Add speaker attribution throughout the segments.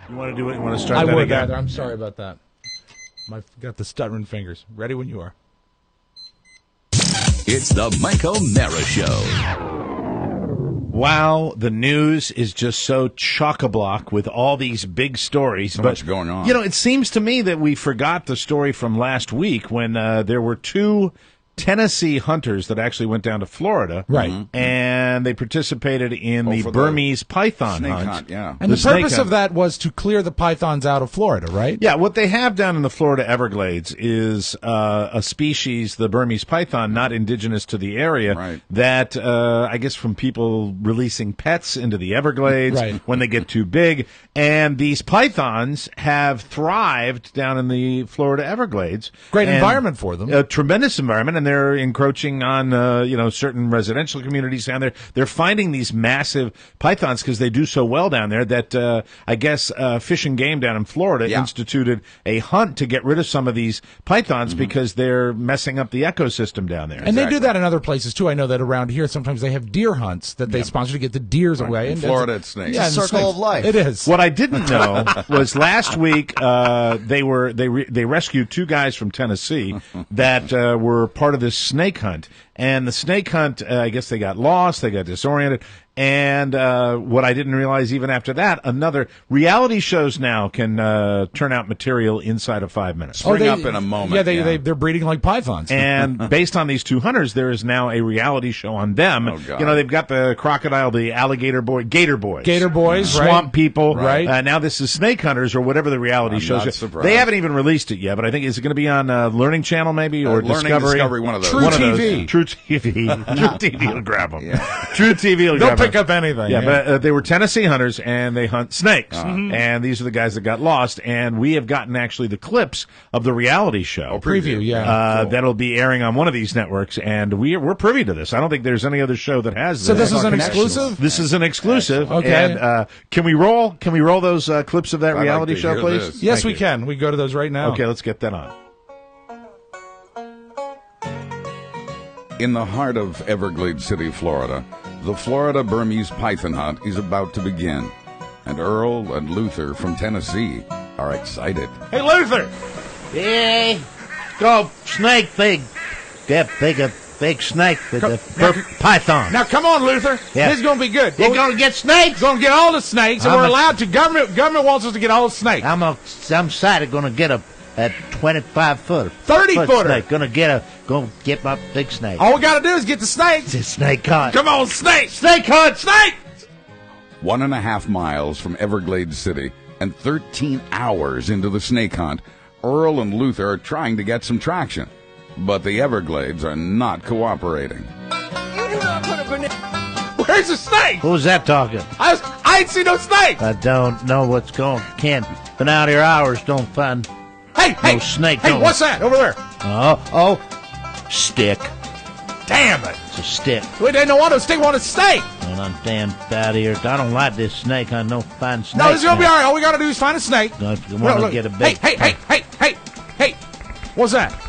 Speaker 1: You want to do it? You want to start that
Speaker 2: would
Speaker 1: again?
Speaker 2: rather. I'm sorry about that. I got the stuttering fingers. Ready when you are.
Speaker 3: It's the Mike O'Mara Show.
Speaker 1: Wow, the news is just so chock-a-block with all these big stories.
Speaker 4: So much going on.
Speaker 1: You know, it seems to me that we forgot the story from last week when there were two Tennessee hunters that actually went down to Florida.
Speaker 2: Right.
Speaker 1: And they participated in the Burmese python hunt.
Speaker 4: Yeah.
Speaker 2: And the purpose of that was to clear the pythons out of Florida, right?
Speaker 1: Yeah, what they have down in the Florida Everglades is a species, the Burmese python, not indigenous to the area, that I guess from people releasing pets into the Everglades when they get too big. And these pythons have thrived down in the Florida Everglades.
Speaker 2: Great environment for them.
Speaker 1: A tremendous environment, and they're encroaching on certain residential communities down there. They're finding these massive pythons because they do so well down there that I guess Fish and Game down in Florida instituted a hunt to get rid of some of these pythons because they're messing up the ecosystem down there.
Speaker 2: And they do that in other places too. I know that around here sometimes they have deer hunts that they sponsor to get the deers away.
Speaker 4: In Florida, it's snakes.
Speaker 2: Yeah,
Speaker 5: it's a circle of life.
Speaker 2: It is.
Speaker 1: What I didn't know was last week they rescued two guys from Tennessee that were part of this snake hunt. And the snake hunt, I guess they got lost, they got disoriented. And what I didn't realize even after that, another reality shows now can turn out material inside of 5 minutes.
Speaker 4: Spring up in a moment.
Speaker 2: Yeah, they're breeding like pythons.
Speaker 1: And based on these two hunters, there is now a reality show on them.
Speaker 4: Oh, God.
Speaker 1: You know, they've got the crocodile, the alligator boy, gator boys.
Speaker 2: Gator boys,
Speaker 1: Swamp people.
Speaker 2: Right.
Speaker 1: Now this is snake hunters or whatever the reality show is.
Speaker 4: Surprised.
Speaker 1: They haven't even released it yet, but I think, is it going to be on Learning Channel maybe or Discovery?
Speaker 4: One of those.
Speaker 2: True TV.
Speaker 1: True TV. True TV will grab them. True TV will grab them.
Speaker 2: They'll pick up anything.
Speaker 1: Yeah, but they were Tennessee hunters, and they hunt snakes. And these are the guys that got lost. And we have gotten actually the clips of the reality show.
Speaker 2: Preview, yeah.
Speaker 1: Cool. That'll be airing on one of these networks, and we're privy to this. I don't think there's any other show that has this.
Speaker 2: So this is an exclusive?
Speaker 1: This is an exclusive.
Speaker 2: Okay.
Speaker 1: And can we roll those clips of that reality show, please?
Speaker 4: This.
Speaker 2: Yes, we can. We go to those right now.
Speaker 1: Okay, let's get that on.
Speaker 4: In the heart of Everglades City, Florida, the Florida Burmese python hunt is about to begin. And Earl and Luther from Tennessee are excited.
Speaker 1: Hey, Luther!
Speaker 6: Hey, go snake, big snake, python.
Speaker 2: Now, come on, Luther.
Speaker 6: Yeah.
Speaker 2: This is going to be good.
Speaker 6: You're going to get snakes?
Speaker 2: Going to get all the snakes, and we're allowed to. Government wants us to get all the snakes.
Speaker 6: I'm excited. Going to get a 25-footer.
Speaker 2: 30-footer.
Speaker 6: Snake. Going to get my big snake.
Speaker 2: All we got to do is get the snakes.
Speaker 6: It's a snake hunt.
Speaker 2: Come on, snake.
Speaker 6: Snake hunt.
Speaker 2: Snake.
Speaker 4: 1.5 miles from Everglades City and 13 hours into the snake hunt, Earl and Luther are trying to get some traction. But the Everglades are not cooperating.
Speaker 2: Where's the snake?
Speaker 6: Who's that talking?
Speaker 2: I ain't seen no snake.
Speaker 6: I don't know what's going. Can't. Been out here hours. Don't find.
Speaker 2: Hey,
Speaker 6: snake.
Speaker 2: Hey, what's that over there?
Speaker 6: Oh, stick.
Speaker 2: Damn it!
Speaker 6: It's a stick.
Speaker 2: We didn't want a stick. Want a snake?
Speaker 6: And I'm damn out here. I don't like this snake. I don't find snake.
Speaker 2: No, it's gonna be all right. All we gotta do is find a snake.
Speaker 6: I want to get a big.
Speaker 2: Hey! What's that?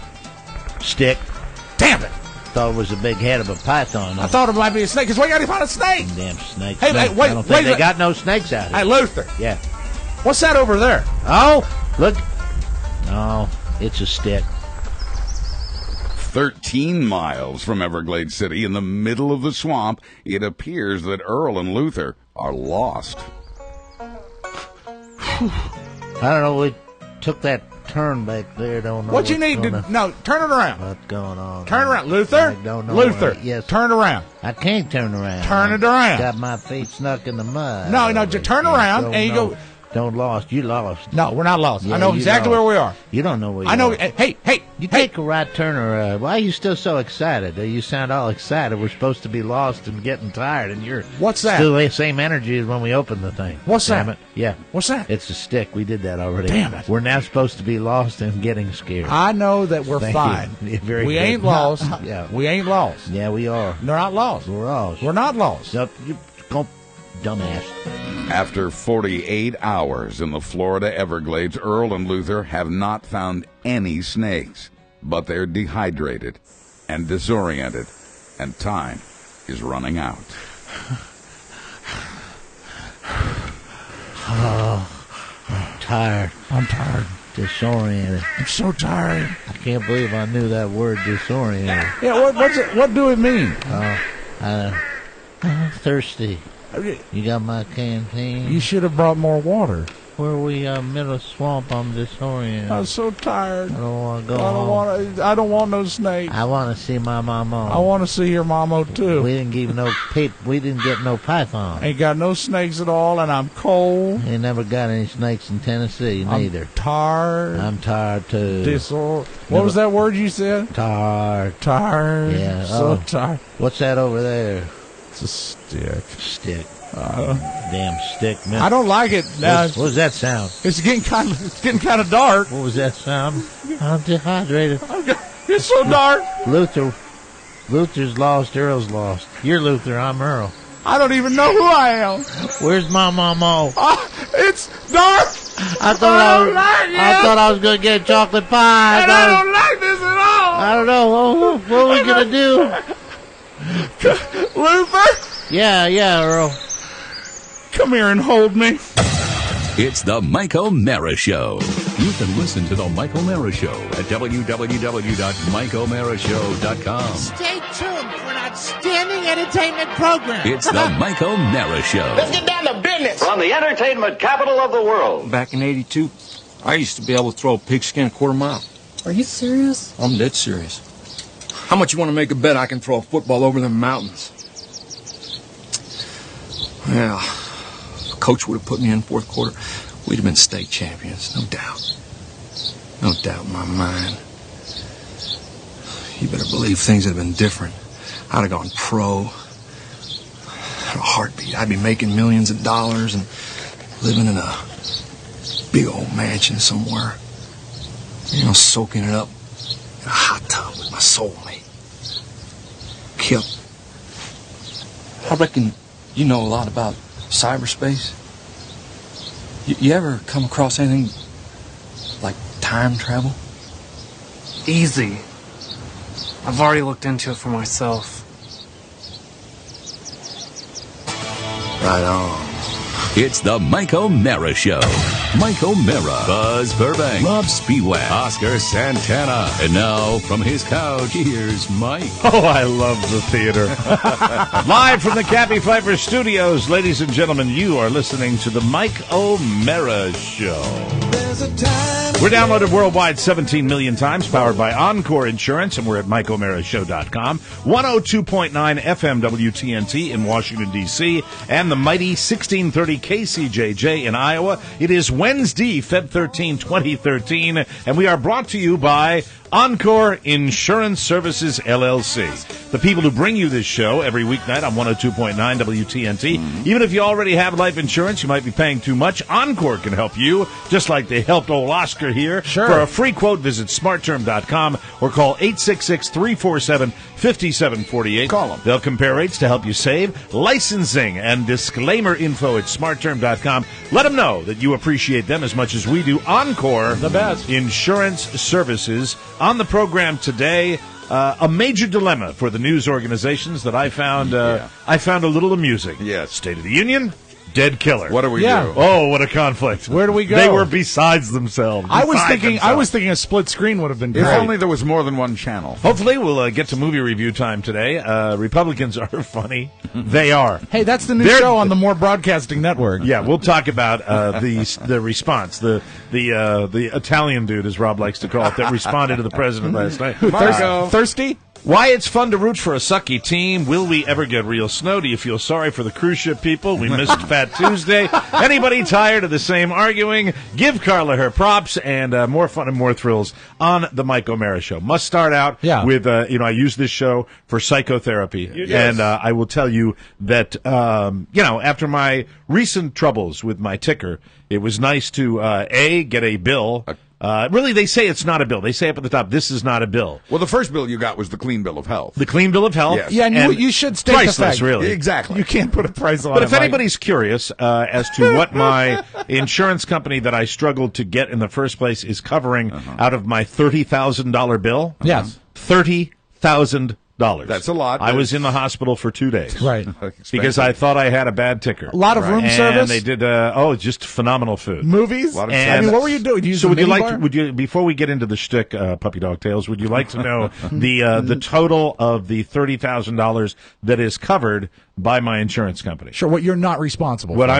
Speaker 6: Stick.
Speaker 2: Damn it!
Speaker 6: Thought it was a big head of a python.
Speaker 2: I thought it might be a snake. Cause we gotta find a snake.
Speaker 6: Damn snake.
Speaker 2: Hey, wait!
Speaker 6: I don't think they got no snakes out here.
Speaker 2: Hey, Luther.
Speaker 6: Yeah.
Speaker 2: What's that over there?
Speaker 6: Oh, look. No, it's a stick.
Speaker 4: 13 miles from Everglades City, in the middle of the swamp, it appears that Earl and Luther are lost.
Speaker 6: I don't know. We took that turn back there. Don't know.
Speaker 2: What you need to no, turn it around.
Speaker 6: What's going on?
Speaker 2: Turn around, Luther.
Speaker 6: I don't know.
Speaker 2: Luther,
Speaker 6: Yes.
Speaker 2: turn around.
Speaker 6: I can't turn around.
Speaker 2: Turn it around.
Speaker 6: Got my feet stuck in the mud.
Speaker 2: No, just turn around and you go.
Speaker 6: Don't lost. You lost.
Speaker 2: No, we're not lost.
Speaker 6: Yeah,
Speaker 2: I know
Speaker 6: you
Speaker 2: exactly
Speaker 6: lost.
Speaker 2: where we are.
Speaker 6: You don't know where you
Speaker 2: I know.
Speaker 6: are.
Speaker 2: Hey.
Speaker 6: You take a right turn or why are you still so excited? You sound all excited. We're supposed to be lost and getting tired, and you're
Speaker 2: What's that?
Speaker 6: still the same energy as when we opened the thing.
Speaker 2: What's
Speaker 6: Damn
Speaker 2: that?
Speaker 6: it. Yeah.
Speaker 2: What's that?
Speaker 6: It's a stick. We did that already.
Speaker 2: Damn it.
Speaker 6: We're now supposed to be lost and getting scared.
Speaker 2: I know that we're
Speaker 6: Thank
Speaker 2: fine.
Speaker 6: you. Yeah, very
Speaker 2: we
Speaker 6: good.
Speaker 2: ain't lost.
Speaker 6: Yeah.
Speaker 2: We ain't lost.
Speaker 6: Yeah, we are.
Speaker 2: They're not lost.
Speaker 6: We're lost.
Speaker 2: We're not lost.
Speaker 6: So, you go, dumbass.
Speaker 4: After 48 hours in the Florida Everglades, Earl and Luther have not found any snakes, but they're dehydrated and disoriented, and time is running out.
Speaker 6: tired.
Speaker 2: I'm tired.
Speaker 6: Disoriented.
Speaker 2: I'm so tired.
Speaker 6: I can't believe I knew that word, disoriented.
Speaker 2: Yeah, what do it mean?
Speaker 6: I'm thirsty. You got my canteen?
Speaker 2: You should have brought more water.
Speaker 6: Where we middle of swamp, I'm disoriented.
Speaker 2: I'm so tired.
Speaker 6: I don't want to go home.
Speaker 2: I don't want no snake.
Speaker 6: I want to see my mama.
Speaker 2: I want to see your mama too.
Speaker 6: We didn't get no python.
Speaker 2: Ain't got no snakes at all, and I'm cold.
Speaker 6: Ain't never got any snakes in Tennessee, neither.
Speaker 2: I'm tired.
Speaker 6: I'm tired too.
Speaker 2: What was that word you said?
Speaker 6: Tired.
Speaker 2: Tired.
Speaker 6: Yeah.
Speaker 2: So tired.
Speaker 6: What's that over there?
Speaker 2: It's a stick.
Speaker 6: Stick. Damn stick, man.
Speaker 2: I don't like it.
Speaker 6: What was that sound?
Speaker 2: It's getting kind of dark.
Speaker 6: What was that sound? I'm dehydrated.
Speaker 2: It's so dark.
Speaker 6: Luther's lost. Earl's lost. You're Luther. I'm Earl.
Speaker 2: I don't even know who I am.
Speaker 6: Where's my mama?
Speaker 2: It's dark.
Speaker 6: I thought I was gonna get a chocolate pie.
Speaker 2: And I don't like this at all.
Speaker 6: I don't know. What are we gonna do?
Speaker 2: Luther?
Speaker 6: Yeah, Earl.
Speaker 2: Come here and hold me.
Speaker 3: It's the Mike O'Mara Show. You can listen to the Mike O'Mara Show at www.mikeomarashow.com.
Speaker 5: Stay tuned for an outstanding entertainment program.
Speaker 3: It's the Mike O'Mara Show.
Speaker 7: Let's get down to business.
Speaker 8: From the entertainment capital of the world.
Speaker 9: Back in '82, I used to be able to throw a pigskin a quarter mile.
Speaker 10: Are you serious?
Speaker 9: I'm dead serious. How much you want to make a bet I can throw a football over the mountains? Well, if Coach would have put me in fourth quarter, we'd have been state champions, no doubt. No doubt in my mind. You better believe things would have been different. I'd have gone pro. In a heartbeat. I'd be making millions of dollars and living in a big old mansion somewhere. Soaking it up in a hot tub with my soulmate. Kip, I reckon you know a lot about cyberspace. You ever come across anything like time travel?
Speaker 10: Easy. I've already looked into it for myself.
Speaker 9: Right on.
Speaker 3: It's the Mike O'Mara Show. Mike O'Mara, Buzz Burbank, Rob Spiewak, Oscar Santana. And now, from his couch, here's Mike.
Speaker 1: Oh, I love the theater. Live from the Cappy Pfeiffer Studios, ladies and gentlemen, you are listening to the Mike O'Mara Show. We're downloaded worldwide 17 million times, powered by Encore Insurance, and we're at MikeO'MaraShow.com. 102.9 FM WTNT in Washington, D.C., and the mighty 1630 KCJJ in Iowa. It is Wednesday, Feb 13, 2013, and we are brought to you by Encore Insurance Services, LLC. The people who bring you this show every weeknight on 102.9 WTNT. Even if you already have life insurance, you might be paying too much. Encore can help you, just like they helped old Oscar here.
Speaker 2: Sure.
Speaker 1: For a free quote, visit smartterm.com or call 866-347-5748.
Speaker 4: Call them.
Speaker 1: They'll compare rates to help you save. Licensing and disclaimer info at smartterm.com. Let them know that you appreciate them as much as we do. Encore,
Speaker 2: The best.
Speaker 1: Insurance Services. On the program today, a major dilemma for the news organizations that I found I found a little amusing.
Speaker 4: Yes.
Speaker 1: State of the Union, dead killer.
Speaker 4: What do we
Speaker 2: Yeah.
Speaker 4: do?
Speaker 1: Oh, what a conflict.
Speaker 2: Where do we go?
Speaker 1: They were besides themselves.
Speaker 2: I was
Speaker 1: Beside
Speaker 2: thinking
Speaker 1: themselves.
Speaker 2: a split screen would have been
Speaker 4: If
Speaker 2: great.
Speaker 4: only there was more than one channel.
Speaker 1: Hopefully we'll get to movie review time today. Republicans are funny. They are.
Speaker 2: Hey, that's the new
Speaker 1: They're-
Speaker 2: show on the More Broadcasting Network.
Speaker 1: Yeah, we'll talk about the response, the Italian dude, as Rob likes to call it, that responded to the president last night.
Speaker 2: Thirsty?
Speaker 1: Why it's fun to root for a sucky team. Will we ever get real snow? Do you feel sorry for the cruise ship people? We missed Fat Tuesday. Anybody tired of the same arguing? Give Carla her props, and more fun and more thrills on the Mike O'Mara Show. Must start out with, I use this show for psychotherapy.
Speaker 4: Yes.
Speaker 1: And I will tell you that, after my recent troubles with my ticker, it was nice to, get a bill. Really, they say it's not a bill. They say up at the top, this is not a bill.
Speaker 4: Well, the first bill you got was the clean bill of health.
Speaker 1: The clean bill of health.
Speaker 4: Yes.
Speaker 2: Yeah, and you should state
Speaker 1: priceless,
Speaker 2: the fact.
Speaker 1: really.
Speaker 4: Exactly.
Speaker 2: You can't put a price on
Speaker 1: But
Speaker 2: it.
Speaker 1: if anybody's curious as to what my insurance company that I struggled to get in the first place is covering out of my $30,000 bill,
Speaker 2: Yes.
Speaker 1: $30,000.
Speaker 4: That's a lot.
Speaker 1: I was in the hospital for 2 days.
Speaker 2: Right.
Speaker 1: Because I thought I had a bad ticker.
Speaker 2: A lot of room service.
Speaker 1: And they did, just phenomenal food.
Speaker 2: Movies.
Speaker 1: And
Speaker 2: what were you doing?
Speaker 1: So would you like to, before we get into the shtick, Puppy Dog Tales, would you like to know the total of the $30,000 that is covered by my insurance company?
Speaker 2: Sure. What you're not responsible for.
Speaker 1: What I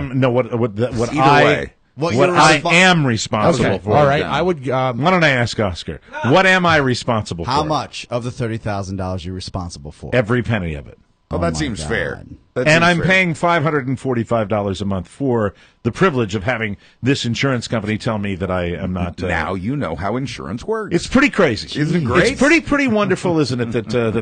Speaker 1: am responsible for.
Speaker 2: All right. I would.
Speaker 1: Why don't I ask Oscar? What am I responsible for?
Speaker 7: How much of the $30,000 you're responsible for?
Speaker 1: Every penny of it.
Speaker 4: Well, that seems fair.
Speaker 1: And I'm paying $545 a month for the privilege of having this insurance company tell me that I am not.
Speaker 4: Now you know how insurance works.
Speaker 1: It's pretty crazy.
Speaker 4: Isn't it great?
Speaker 1: It's pretty wonderful, isn't it,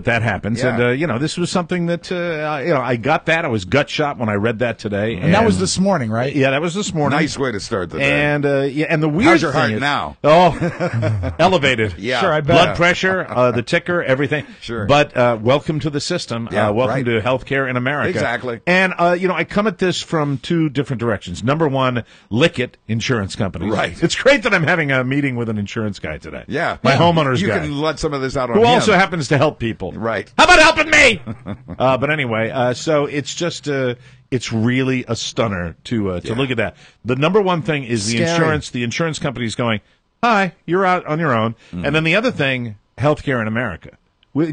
Speaker 1: that happens?
Speaker 4: Yeah.
Speaker 1: And, this was something that, I got that. I was gut shot when I read that today.
Speaker 2: And that was this morning, right?
Speaker 1: Yeah, that was this morning.
Speaker 4: Nice way to start the day.
Speaker 1: And, and the weird
Speaker 4: How's your
Speaker 1: thing
Speaker 4: heart
Speaker 1: is,
Speaker 4: now?
Speaker 1: Oh, elevated.
Speaker 4: Yeah.
Speaker 2: Sure, I bet.
Speaker 1: Blood pressure, the ticker, everything.
Speaker 4: Sure.
Speaker 1: But welcome to the system.
Speaker 4: Yeah,
Speaker 1: Welcome to healthcare in America.
Speaker 4: Exactly.
Speaker 1: And, I come at this from two different directions. Number one, Lickett Insurance Company.
Speaker 4: Right.
Speaker 1: It's great that I'm having a meeting with an insurance guy today.
Speaker 4: Yeah.
Speaker 1: My homeowner's
Speaker 4: you
Speaker 1: guy.
Speaker 4: can let some of this out on
Speaker 1: who
Speaker 4: him.
Speaker 1: also happens to help people.
Speaker 4: Right.
Speaker 1: How about helping me? But anyway, so it's just it's really a stunner to look at that. The number one thing is the insurance company's going, hi, you're out on your own. And then the other thing, healthcare in America.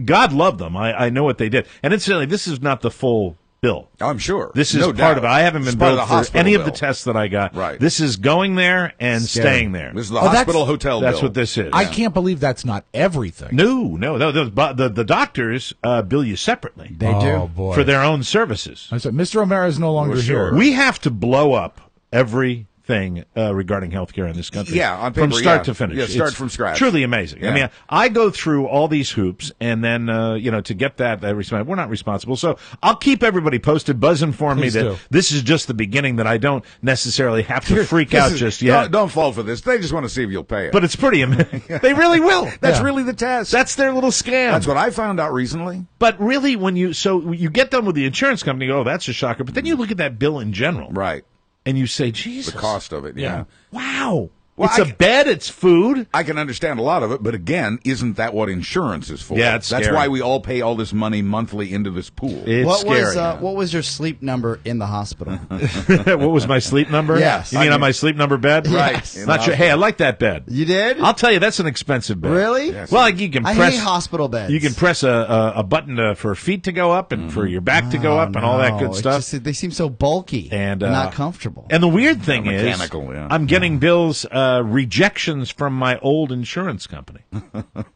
Speaker 1: God love them. I know what they did. And incidentally, this is not the full bill.
Speaker 4: I'm sure.
Speaker 1: This is
Speaker 4: no
Speaker 1: part
Speaker 4: doubt.
Speaker 1: of it. I haven't been billed for any of the
Speaker 4: bill.
Speaker 1: tests that I got.
Speaker 4: Right.
Speaker 1: This is going there and staying there.
Speaker 4: This is the hospital hotel bill.
Speaker 1: That's what this is.
Speaker 2: I can't believe that's not everything.
Speaker 1: No. The doctors bill you separately.
Speaker 7: They do.
Speaker 2: Oh, boy.
Speaker 1: For their own services.
Speaker 2: I said, Mr. O'Mara is no longer here.
Speaker 1: We have to blow up everything regarding healthcare in this country.
Speaker 4: Yeah, on paper,
Speaker 1: from start to finish.
Speaker 4: Yeah, start
Speaker 1: It's
Speaker 4: from scratch.
Speaker 1: Truly amazing.
Speaker 4: Yeah.
Speaker 1: I mean, I go through all these hoops, and then to get that, we're not responsible. So I'll keep everybody posted. Buzz informed me that this is just the beginning. That I don't necessarily have to freak out just yet.
Speaker 4: Don't fall for this. They just want to see if you'll pay it.
Speaker 1: But it's pretty amazing. They really will.
Speaker 4: That's really the test.
Speaker 1: That's their little scam.
Speaker 4: That's what I found out recently.
Speaker 1: But really, when you get done with the insurance company, you go, oh, that's a shocker. But then you look at that bill in general,
Speaker 4: Right.
Speaker 1: and you say, Jesus,
Speaker 4: The cost of it. Yeah.
Speaker 1: wow.
Speaker 4: Well,
Speaker 1: it's a bed, it's food.
Speaker 4: I can understand a lot of it, but again, isn't that what insurance is for?
Speaker 1: Yeah, it's
Speaker 4: That's
Speaker 1: scary.
Speaker 4: why we all pay all this money monthly into this pool.
Speaker 1: It's scary.
Speaker 7: What was your sleep number in the hospital?
Speaker 1: What was my sleep number?
Speaker 7: Yes.
Speaker 1: You mean on my sleep number bed?
Speaker 7: Yes.
Speaker 4: Right.
Speaker 1: Not sure. Hey, I like that bed.
Speaker 7: You did?
Speaker 1: I'll tell you, that's an expensive bed.
Speaker 7: Really?
Speaker 4: Yes.
Speaker 1: Well, you can
Speaker 7: I
Speaker 1: press.
Speaker 7: hate hospital beds.
Speaker 1: You can press a button for feet to go up and for your back to go up and all that good
Speaker 7: It's
Speaker 1: stuff.
Speaker 7: just- they seem so bulky
Speaker 1: And,
Speaker 7: not comfortable.
Speaker 1: And the weird thing is,
Speaker 4: mechanical, yeah.
Speaker 1: I'm getting bills rejections from my old insurance company,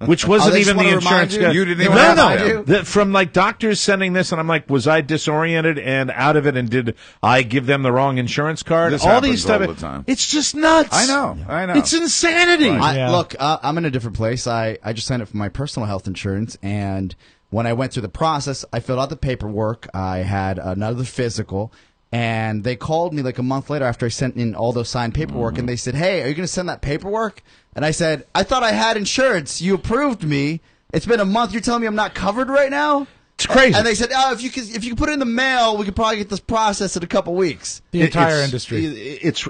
Speaker 1: which wasn't
Speaker 7: they just
Speaker 1: even the
Speaker 7: wanna remind
Speaker 1: insurance
Speaker 7: you?
Speaker 1: guy.
Speaker 4: You didn't even
Speaker 1: no,
Speaker 4: have
Speaker 1: no.
Speaker 4: to.
Speaker 1: From like doctors sending this, and I'm like, was I disoriented and out of it? And did I give them the wrong insurance card?
Speaker 4: This
Speaker 1: all
Speaker 4: happens
Speaker 1: these stuff.
Speaker 4: all the time.
Speaker 1: It's just nuts.
Speaker 4: I know.
Speaker 1: It's insanity.
Speaker 7: Look, I'm in a different place. I just signed up for my personal health insurance, and when I went through the process, I filled out the paperwork. I had another physical, and they called me like a month later after I sent in all those signed paperwork, and they said, hey, are you going to send that paperwork? And I said, I thought I had insurance. You approved me. It's been a month. You're telling me I'm not covered right now?
Speaker 1: It's crazy.
Speaker 7: And they said, oh, if you could put it in the mail, we could probably get this processed in a couple weeks.
Speaker 2: The entire industry.
Speaker 1: It's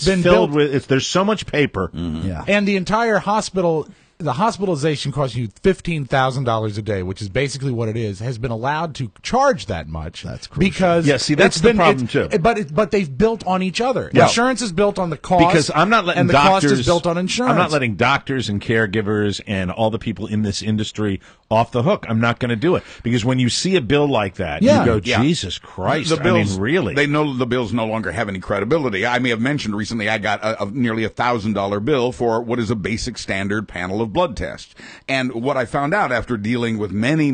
Speaker 2: been
Speaker 1: filled
Speaker 2: built-
Speaker 1: with. There's so much paper.
Speaker 7: Yeah.
Speaker 2: And the entire hospital, the hospitalization costs you $15,000 a day, which is basically what it is, has been allowed to charge that much.
Speaker 7: That's crucial.
Speaker 2: Because
Speaker 1: Yeah, see, that's
Speaker 2: it's
Speaker 1: the problem, too.
Speaker 2: But they've built on each other.
Speaker 1: Yeah.
Speaker 2: Insurance is built on the cost,
Speaker 1: Because I'm not letting
Speaker 2: and the
Speaker 1: doctors.
Speaker 2: cost is built on insurance.
Speaker 1: I'm not letting doctors and caregivers and all the people in this industry off the hook. I'm not going to do it because when you see a bill like that,
Speaker 2: Yeah.
Speaker 1: you go,
Speaker 4: Yeah.
Speaker 1: Jesus Christ!
Speaker 4: The bills,
Speaker 1: I mean, really?
Speaker 4: They know the bills no longer have any credibility. I may have mentioned recently I got a nearly $1,000 bill for what is a basic standard panel of blood tests. And what I found out after dealing with many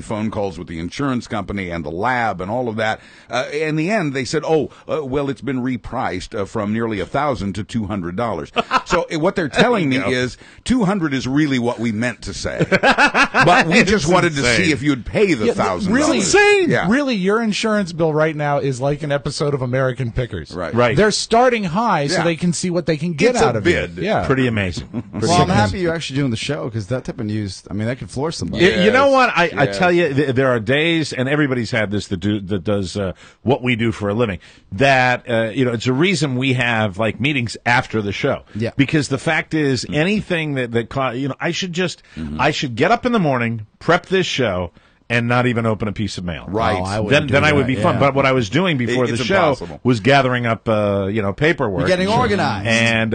Speaker 4: phone calls with the insurance company and the lab and all of that, in the end they said, well, it's been repriced from nearly $1,000 to $200. So what they're telling me is $200 is really what we meant to say, but we just wanted to see if you'd pay the $1,000.
Speaker 2: Really
Speaker 1: insane.
Speaker 4: Yeah.
Speaker 2: Really, your insurance bill right now is like an episode of American Pickers.
Speaker 4: Right.
Speaker 2: They're starting high so
Speaker 4: Yeah.
Speaker 2: they can see what they can get
Speaker 4: It's a
Speaker 2: out of
Speaker 4: bid.
Speaker 2: it. Yeah.
Speaker 1: Pretty amazing.
Speaker 7: Well, I'm happy you're actually doing the show because that type of news, I mean, that could floor somebody.
Speaker 1: You know what? I
Speaker 4: Yes.
Speaker 1: tell you, there are days, and everybody's had this that does what we do for a living. That it's a reason we have like meetings after the show.
Speaker 7: Yeah.
Speaker 1: Because the fact is, anything that I should just, I should get up in the morning, prep this show, and not even open a piece of mail.
Speaker 4: Right.
Speaker 1: Then I would be fun. But what I was doing before the show was gathering up, paperwork.
Speaker 7: You're getting organized.
Speaker 1: And,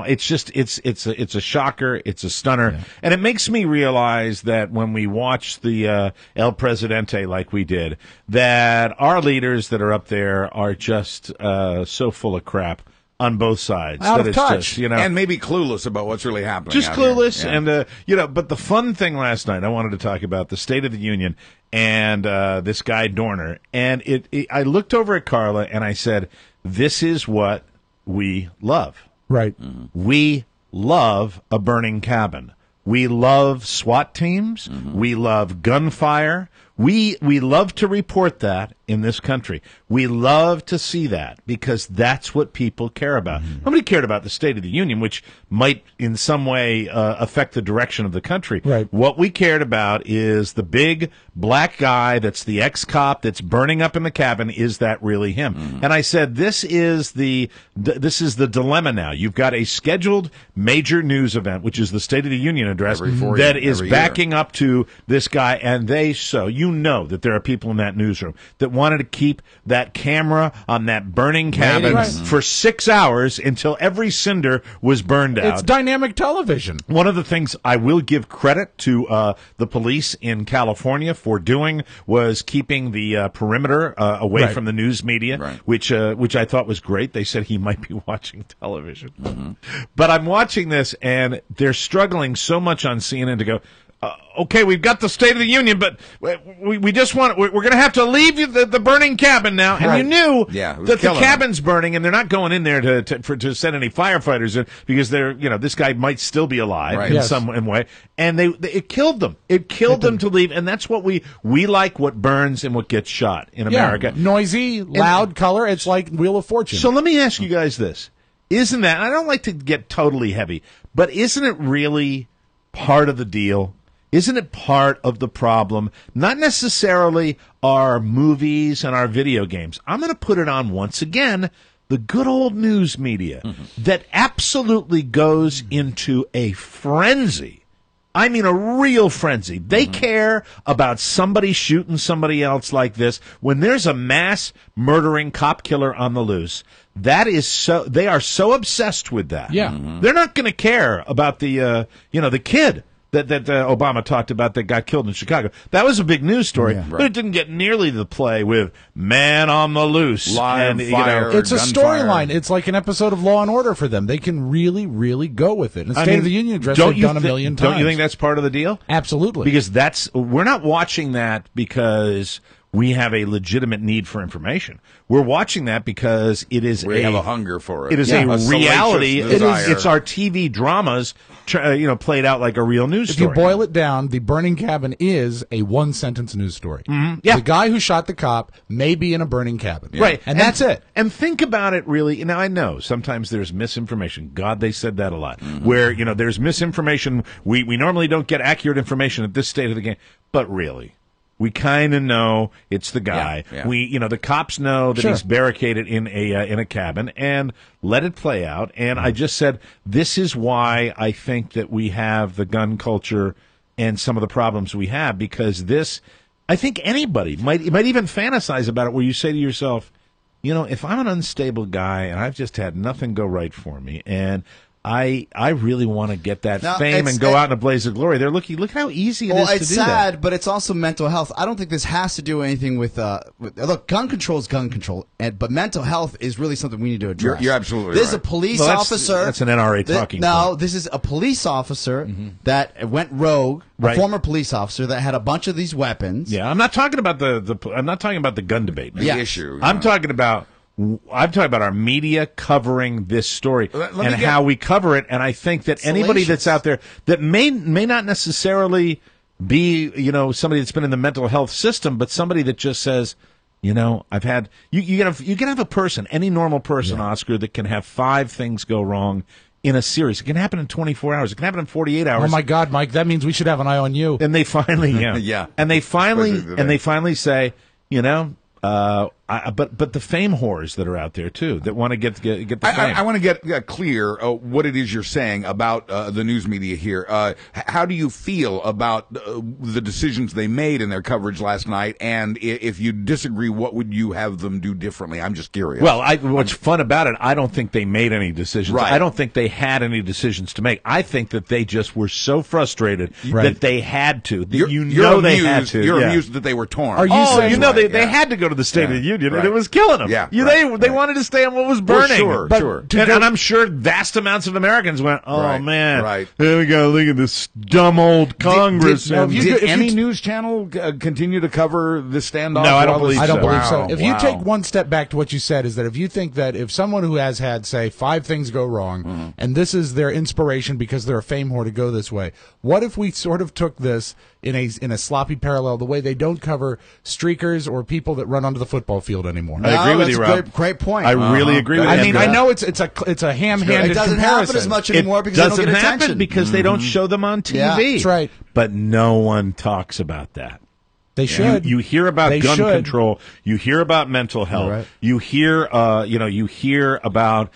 Speaker 1: it's just, it's a shocker. It's a stunner. Yeah. And it makes me realize that when we watch the, El Presidente like we did, that our leaders that are up there are just, so full of crap on both sides.
Speaker 2: Out of touch.
Speaker 1: Just,
Speaker 4: and maybe clueless about what's really happening.
Speaker 1: Just clueless.
Speaker 4: Yeah.
Speaker 1: And, but the fun thing last night, I wanted to talk about the State of the Union and this guy Dorner. And I looked over at Carla and I said, this is what we love.
Speaker 2: Right.
Speaker 1: Mm-hmm. We love a burning cabin. We love SWAT teams. Mm-hmm. We love gunfire. We love to report that in this country. We love to see that because that's what people care about. Mm-hmm. Nobody cared about the State of the Union, which might in some way affect the direction of the country.
Speaker 2: Right.
Speaker 1: What we cared about is the big black guy that's the ex-cop that's burning up in the cabin. Is that really him? Mm-hmm. And I said, this is the dilemma now. You've got a scheduled major news event, which is the State of the Union address that is backing up to this guy, and you know that there are people in that newsroom that wanted to keep that camera on that burning cabin for 6 hours until every cinder was burned out.
Speaker 2: It's dynamic television.
Speaker 1: One of the things I will give credit to the police in California for doing was keeping the perimeter away from the news media, which I thought was great. They said he might be watching television. Mm-hmm. But I'm watching this, and they're struggling so much on CNN to go, okay, we've got the State of the Union, but we just we're going to have to leave the burning cabin now. And you knew that the cabin's burning, and they're not going in there to send any firefighters in because this guy might still be alive in some way. And it killed them. It killed them to leave, and that's what we like what burns and what gets shot in America.
Speaker 2: Noisy, loud, color. It's like Wheel of Fortune.
Speaker 1: So let me ask you guys this. Isn't that, and I don't like to get totally heavy, but isn't it really part of the deal? Isn't it part of the problem? Not necessarily our movies and our video games. I'm going to put it on once again, the good old news media that absolutely goes into a frenzy. I mean, a real frenzy. They care about somebody shooting somebody else like this. When there's a mass murdering cop killer on the loose, they are so obsessed with that.
Speaker 2: Yeah.
Speaker 1: They're not going to care about the kid that Obama talked about that got killed in Chicago. That was a big news story, but it didn't get nearly the play with Man on the Loose.
Speaker 4: Live fire,
Speaker 2: it's a storyline. It's like an episode of Law and Order for them. They can really, really go with it. And State of the Union address they've done a million times.
Speaker 1: Don't you think that's part of the deal?
Speaker 2: Absolutely.
Speaker 1: Because we're not watching that because we have a legitimate need for information. We're watching that because we
Speaker 4: have a hunger for it.
Speaker 1: It is a reality. It's our TV dramas, played out like a real news story.
Speaker 2: If you boil it down, the burning cabin is a one-sentence news story.
Speaker 1: Mm-hmm. Yeah.
Speaker 2: The guy who shot the cop may be in a burning cabin.
Speaker 1: Yeah. Right.
Speaker 2: And that's it.
Speaker 1: And think about it really. Now, I know sometimes there's misinformation. God, they said that a lot. Mm-hmm. Where, there's misinformation. We normally don't get accurate information at this state of the game. But really, we kind of know it's the guy.
Speaker 4: Yeah.
Speaker 1: The cops know that he's barricaded in a cabin, and let it play out. And I just said, this is why I think that we have the gun culture and some of the problems we have, because I think anybody might even fantasize about it, where you say to yourself, if I'm an unstable guy and I've just had nothing go right for me, and I really want to get that fame and go out in a blaze of glory. They're looking. Look how easy it is to do that.
Speaker 7: Well, it's sad, but it's also mental health. I don't think this has to do anything with look, gun control is gun control, but mental health is really something we need to address.
Speaker 4: You're absolutely
Speaker 7: This
Speaker 4: right.
Speaker 7: is a police officer.
Speaker 1: That's an NRA talking point.
Speaker 7: No, this is a police officer that went rogue, a former police officer that had a bunch of these weapons.
Speaker 1: Yeah, I'm not talking about I'm not talking about the gun debate.
Speaker 4: The issue.
Speaker 1: I'm talking about our media covering this story and how we cover it. And I think that anybody that's out there that may not necessarily be, somebody that's been in the mental health system, but somebody that just says, I've had, you can have a person, any normal person, Oscar, that can have 5 things go wrong in a series. It can happen in 24 hours. It can happen in 48 hours.
Speaker 2: Oh my God, Mike, that means we should have an eye on you.
Speaker 1: And they finally, and they finally say, But the fame whores that are out there too that want to get the fame.
Speaker 4: I want to get clear what it is you're saying about the news media here. How do you feel about the decisions they made in their coverage last night? And if you disagree, what would you have them do differently? I'm just curious.
Speaker 1: Well, what's fun about it, I don't think they made any decisions.
Speaker 4: Right.
Speaker 1: I don't think they had any decisions to make. I think that they just were so frustrated that they had to. That they had to.
Speaker 4: You're amused that they were torn.
Speaker 2: Are you saying
Speaker 1: they had to go to the State of the Union, and it was killing them.
Speaker 4: Yeah,
Speaker 1: they wanted to stay on what was burning.
Speaker 4: Well, sure.
Speaker 1: And I'm sure vast amounts of Americans went, "Oh man,
Speaker 4: right.
Speaker 1: Here we go. Look at this dumb old Congress."
Speaker 4: Did any news channel continue to cover this standoff?
Speaker 1: No, I don't believe so.
Speaker 2: I don't believe so.
Speaker 4: Wow.
Speaker 2: If you take one step back to what you said, is that if you think that if someone who has had, say, 5 things go wrong, and this is their inspiration because they're a fame whore to go this way, what if we sort of took this in a sloppy parallel, the way they don't cover streakers or people that run onto the football field anymore?
Speaker 1: I agree with you, Rob.
Speaker 7: Great point.
Speaker 1: I really agree with you.
Speaker 2: I mean, I know it's a ham-handed
Speaker 7: It doesn't
Speaker 2: comparison.
Speaker 7: happen as much anymore because they
Speaker 1: doesn't
Speaker 7: don't get
Speaker 1: happen
Speaker 7: attention.
Speaker 1: because they don't show them on TV.
Speaker 7: Yeah,
Speaker 2: that's right.
Speaker 1: But no one talks about that.
Speaker 2: They should.
Speaker 1: You hear about
Speaker 2: They
Speaker 1: gun
Speaker 2: should.
Speaker 1: control. You hear about mental health.
Speaker 7: Right.
Speaker 1: You hear, you hear about,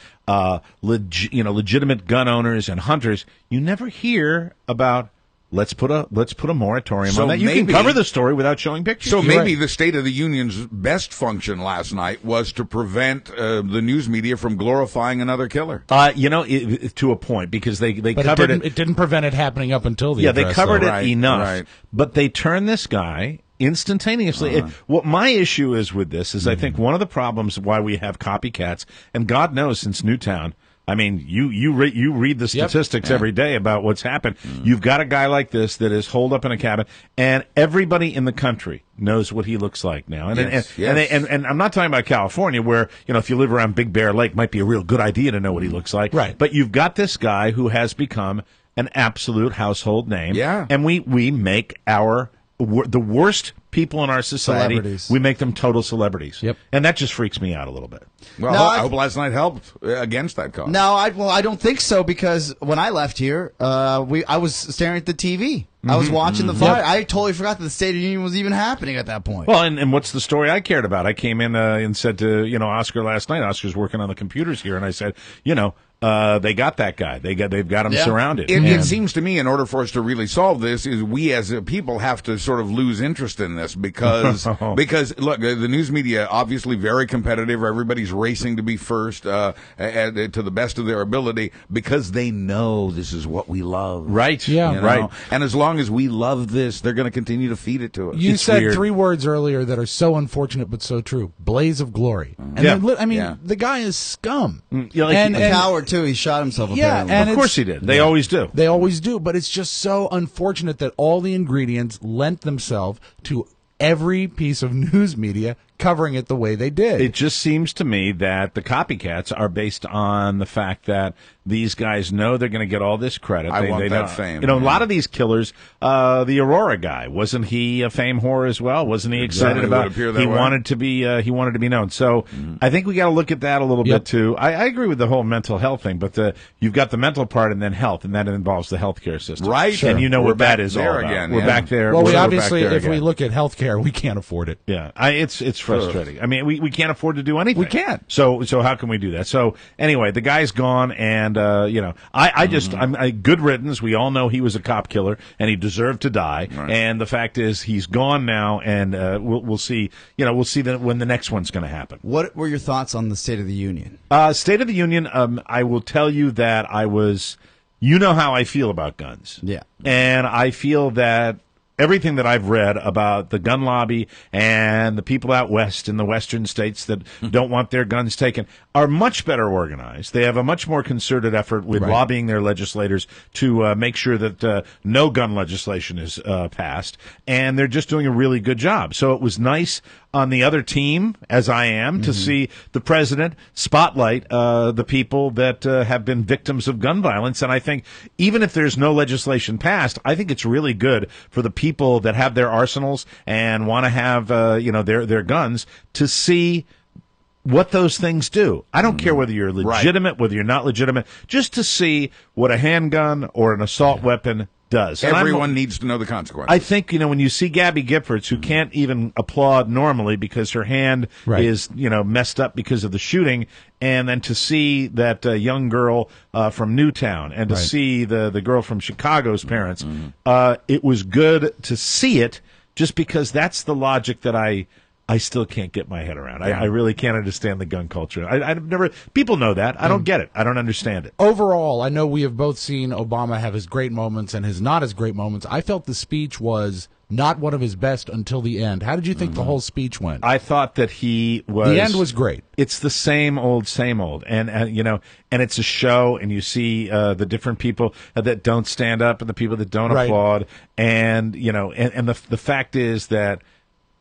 Speaker 1: legitimate gun owners and hunters. You never hear about. Let's put a moratorium on that. You can cover the story without showing pictures.
Speaker 4: So maybe the State of the Union's best function last night was to prevent the news media from glorifying another killer.
Speaker 1: To a point, because they covered it.
Speaker 2: It didn't prevent it happening up until the
Speaker 1: Yeah,
Speaker 2: address,
Speaker 1: they covered
Speaker 2: though.
Speaker 1: it enough.
Speaker 4: Right.
Speaker 1: But they turned this guy instantaneously. What my issue is with this is I think one of the problems why we have copycats, and God knows since Newtown, I mean, you read the statistics every day about what's happened. You've got a guy like this that is holed up in a cabin, and everybody in the country knows what he looks like now. And I'm not talking about California, where if you live around Big Bear Lake, it might be a real good idea to know what he looks like.
Speaker 2: Right.
Speaker 1: But you've got this guy who has become an absolute household name.
Speaker 4: Yeah.
Speaker 1: And we make the worst people in our society,
Speaker 7: Celebrities.
Speaker 1: we make them total celebrities.
Speaker 2: Yep.
Speaker 1: And that just freaks me out a little bit.
Speaker 4: Well,
Speaker 7: No,
Speaker 4: I hope last night helped against that cause.
Speaker 7: No, I don't think so, because when I left here, I was staring at the TV. I was watching the fight. I totally forgot that the State of the Union was even happening at that point.
Speaker 1: Well, and what's the story I cared about? I came in and said to Oscar last night. Oscar's working on the computers here, and I said, they got that guy. They've got him surrounded.
Speaker 4: It seems to me, in order for us to really solve this, is we as a people have to sort of lose interest in this because look, the news media obviously very competitive. Everybody's racing to be first to the best of their ability because they know this is what we love.
Speaker 1: Right.
Speaker 2: Yeah.
Speaker 1: Right.
Speaker 4: And as long as we love this, they're going to continue to feed it to us.
Speaker 2: You said
Speaker 1: weird.
Speaker 2: 3 words earlier that are so unfortunate but so true. Blaze of glory. And
Speaker 1: Yeah.
Speaker 2: the guy is scum.
Speaker 1: And
Speaker 7: a coward too. He shot himself. Apparently.
Speaker 2: and
Speaker 1: of course he did. They always do.
Speaker 2: They always do, but it's just so unfortunate that all the ingredients lent themselves to every piece of news media covering it the way they did.
Speaker 1: It just seems to me that the copycats are based on the fact that these guys know they're going to get all this credit.
Speaker 4: I
Speaker 1: They
Speaker 4: want
Speaker 1: know,
Speaker 4: that fame.
Speaker 1: A lot of these killers, the Aurora guy, wasn't he a fame whore as well? Wasn't he excited
Speaker 4: Exactly,
Speaker 1: about
Speaker 4: would appear that
Speaker 1: he
Speaker 4: way.
Speaker 1: wanted to be known. So I think we got to look at that a little bit too. I agree with the whole mental health thing, but you've got the mental part and then health, and that involves the healthcare system.
Speaker 4: Right.
Speaker 1: Sure. And you know
Speaker 4: We're
Speaker 1: what that
Speaker 4: back
Speaker 1: is
Speaker 4: there
Speaker 1: all about.
Speaker 4: again,
Speaker 1: We're
Speaker 4: yeah.
Speaker 1: back there.
Speaker 2: well,
Speaker 1: we're
Speaker 2: we
Speaker 1: back
Speaker 2: obviously,
Speaker 1: there
Speaker 2: if we
Speaker 1: again.
Speaker 2: look at healthcare, we can't afford it.
Speaker 1: Yeah, it's frustrating. I mean, we can't afford to do anything.
Speaker 4: We can't.
Speaker 1: So how can we do that? So anyway, the guy's gone, and I'm good riddance. We all know he was a cop killer, and he deserved to die.
Speaker 4: Right.
Speaker 1: And the fact is, he's gone now, and we'll see. We'll see when the next one's going to happen.
Speaker 7: What were your thoughts on the State of the Union?
Speaker 1: State of the Union. I will tell you that I was. You know how I feel about guns.
Speaker 7: Yeah.
Speaker 1: And I feel that everything that I've read about the gun lobby and the people out west in the western states that don't want their guns taken are much better organized. They have a much more concerted effort with lobbying their legislators to make sure that no gun legislation is passed, and they're just doing a really good job. So it was nice on the other team, as I am, to see the president spotlight the people that have been victims of gun violence. And I think even if there's no legislation passed, I think it's really good for the people that have their arsenals and want to have their guns to see what those things do. I don't care whether you're legitimate, whether you're not legitimate, just to see what a handgun or an assault weapon does. And
Speaker 4: Everyone needs to know the consequences.
Speaker 1: I think, when you see Gabby Giffords, who can't even applaud normally because her hand is, messed up because of the shooting, and then to see that young girl from Newtown and to see the girl from Chicago's parents, it was good to see it just because that's the logic that I still can't get my head around. I really can't understand the gun culture. I've never. People know that. I don't get it. I don't understand it.
Speaker 2: Overall, I know we have both seen Obama have his great moments and his not as great moments. I felt the speech was not one of his best until the end. How did you think the whole speech went?
Speaker 1: I thought that he was.
Speaker 2: The end was great.
Speaker 1: It's the same old, and and it's a show, and you see the different people that don't stand up and the people that don't applaud, and the fact is that.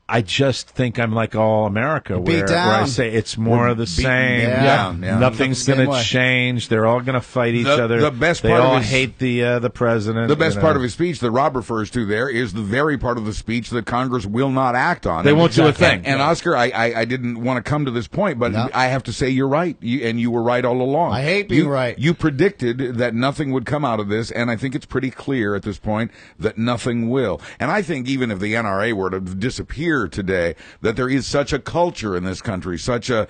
Speaker 1: I just think I'm like all America, where I say it's more of the same. Nothing's going to change. They're all going to fight each other.
Speaker 4: The best
Speaker 1: they
Speaker 4: part
Speaker 1: all
Speaker 4: of his,
Speaker 1: hate the president.
Speaker 4: The best part of his speech that Rob refers to there is the very part of the speech that Congress will not act on.
Speaker 1: They won't do a thing.
Speaker 4: And Oscar, I didn't want to come to this point, but I have to say you're right, and you were right all along.
Speaker 7: I hate being right.
Speaker 4: You predicted that nothing would come out of this, and I think it's pretty clear at this point that nothing will. And I think even if the NRA were to disappear today, that there is such a culture in this country, such a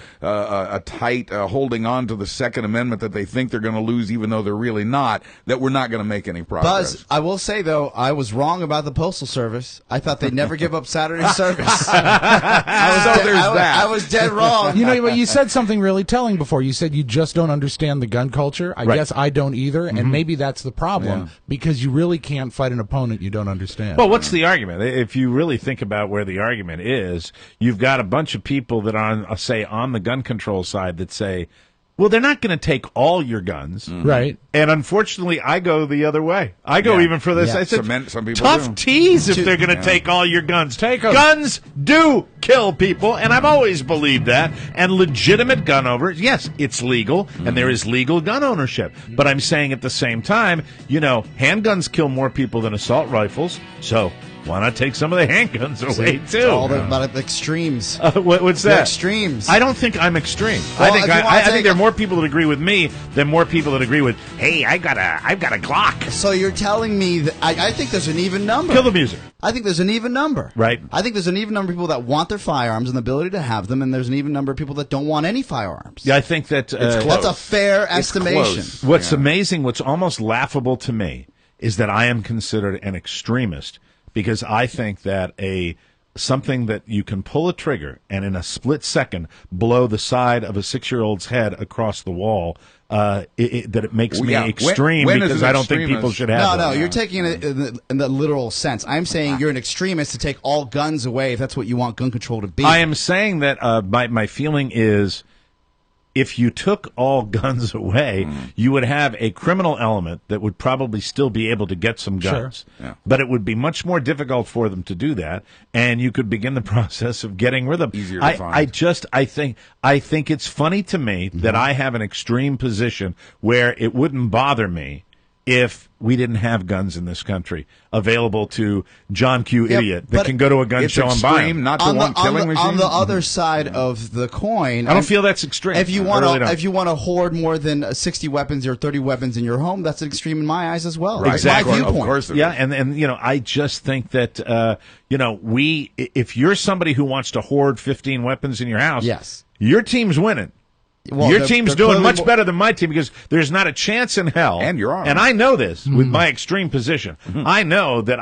Speaker 4: tight holding on to the Second Amendment that they think they're going to lose even though they're really not, that we're not going to make any progress.
Speaker 7: Buzz, I will say, though, I was wrong about the Postal Service. I thought they'd never give up Saturday service. I was dead wrong.
Speaker 2: But you said something really telling before. You said you just don't understand the gun culture. I guess I don't either, and maybe that's the problem, because you really can't fight an opponent you don't understand.
Speaker 1: Well, what's the argument? If you really think about where the argument is, you've got a bunch of people that are on the gun control side that say, well, they're not going to take all your guns.
Speaker 2: Right.
Speaker 1: And unfortunately, I go the other way. I go even for this. I said,
Speaker 4: some people
Speaker 1: tough
Speaker 4: do.
Speaker 1: tease if they're going to take all your guns.
Speaker 2: Take them.
Speaker 1: Guns do kill people, and I've always believed that. And legitimate gun owners, yes, it's legal, and there is legal gun ownership. But I'm saying at the same time, handguns kill more people than assault rifles, so why not take some of the handguns away, too?
Speaker 7: It's all about the extremes.
Speaker 1: What's that?
Speaker 7: The extremes.
Speaker 1: I don't think I'm extreme.
Speaker 7: Well,
Speaker 1: I think there are more people that agree with me than more people that agree with, hey, I've got a Glock.
Speaker 7: So you're telling me that I think there's an even number.
Speaker 1: Kill the music.
Speaker 7: I think there's an even number.
Speaker 1: Right.
Speaker 7: I think there's an even number of people that want their firearms and the ability to have them, and there's an even number of people that don't want any firearms.
Speaker 1: Yeah, I think that
Speaker 7: that's a fair estimation.
Speaker 1: What's amazing, what's almost laughable to me, is that I am considered an extremist. Because I think that something that you can pull a trigger and in a split second blow the side of a 6-year-old's head across the wall, that it makes me extreme because I don't think people should have
Speaker 7: No, you're taking it in the literal sense. I'm saying you're an extremist to take all guns away if that's what you want gun control to be.
Speaker 1: I am saying that my feeling is, if you took all guns away, you would have a criminal element that would probably still be able to get some guns.
Speaker 4: Sure. Yeah.
Speaker 1: But it would be much more difficult for them to do that, and you could begin the process of getting rid of them.
Speaker 4: Easier to find.
Speaker 1: I think it's funny to me that I have an extreme position where it wouldn't bother me if we didn't have guns in this country available to John Q. Idiot that can go to a gun show and buy them.
Speaker 4: Not the one killing machine.
Speaker 7: On the other side of the coin,
Speaker 1: I don't feel that's extreme.
Speaker 7: If you want to hoard more than 60 weapons or 30 weapons in your home, that's extreme in my eyes as well.
Speaker 1: Right. Exactly.
Speaker 7: My viewpoint.
Speaker 4: Of course.
Speaker 1: Yeah, and I just think that if you're somebody who wants to hoard 15 weapons in your house,
Speaker 7: yes,
Speaker 1: your team's winning.
Speaker 7: Well,
Speaker 1: your team's doing much better than my team because there's not a chance in hell.
Speaker 4: And you're armed.
Speaker 1: And I know this with my extreme position. I know that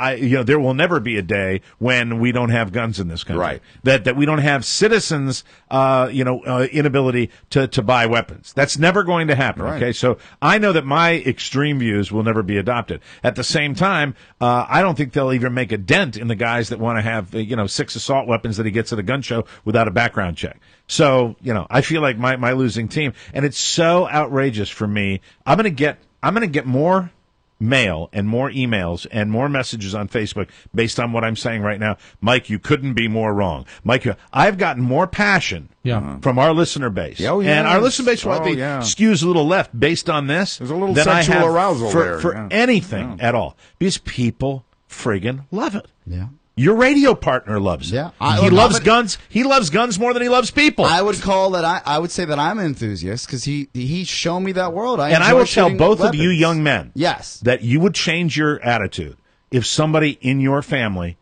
Speaker 1: there will never be a day when we don't have guns in this country.
Speaker 4: Right.
Speaker 1: That we don't have citizens, inability to buy weapons. That's never going to happen.
Speaker 4: Right.
Speaker 1: Okay. So I know that my extreme views will never be adopted. At the same time, I don't think they'll even make a dent in the guys that want to have, 6 assault weapons that he gets at a gun show without a background check. So, I feel like my losing team, and it's so outrageous for me. I'm going to get more mail and more emails and more messages on Facebook based on what I'm saying right now. Mike, you couldn't be more wrong. Mike, I've gotten more passion from our listener base.
Speaker 4: Oh, yeah.
Speaker 1: And our listener base skews a little left based on this.
Speaker 4: There's a little sexual arousal
Speaker 1: for anything at all. Because people friggin' love it.
Speaker 7: Yeah.
Speaker 1: Your radio partner loves it.
Speaker 7: Yeah.
Speaker 1: He loves guns. He loves guns more than he loves people.
Speaker 7: I would say that I'm an enthusiast because he's shown me that world.
Speaker 1: I will tell both of you young men,
Speaker 7: yes,
Speaker 1: that you would change your attitude if somebody in your family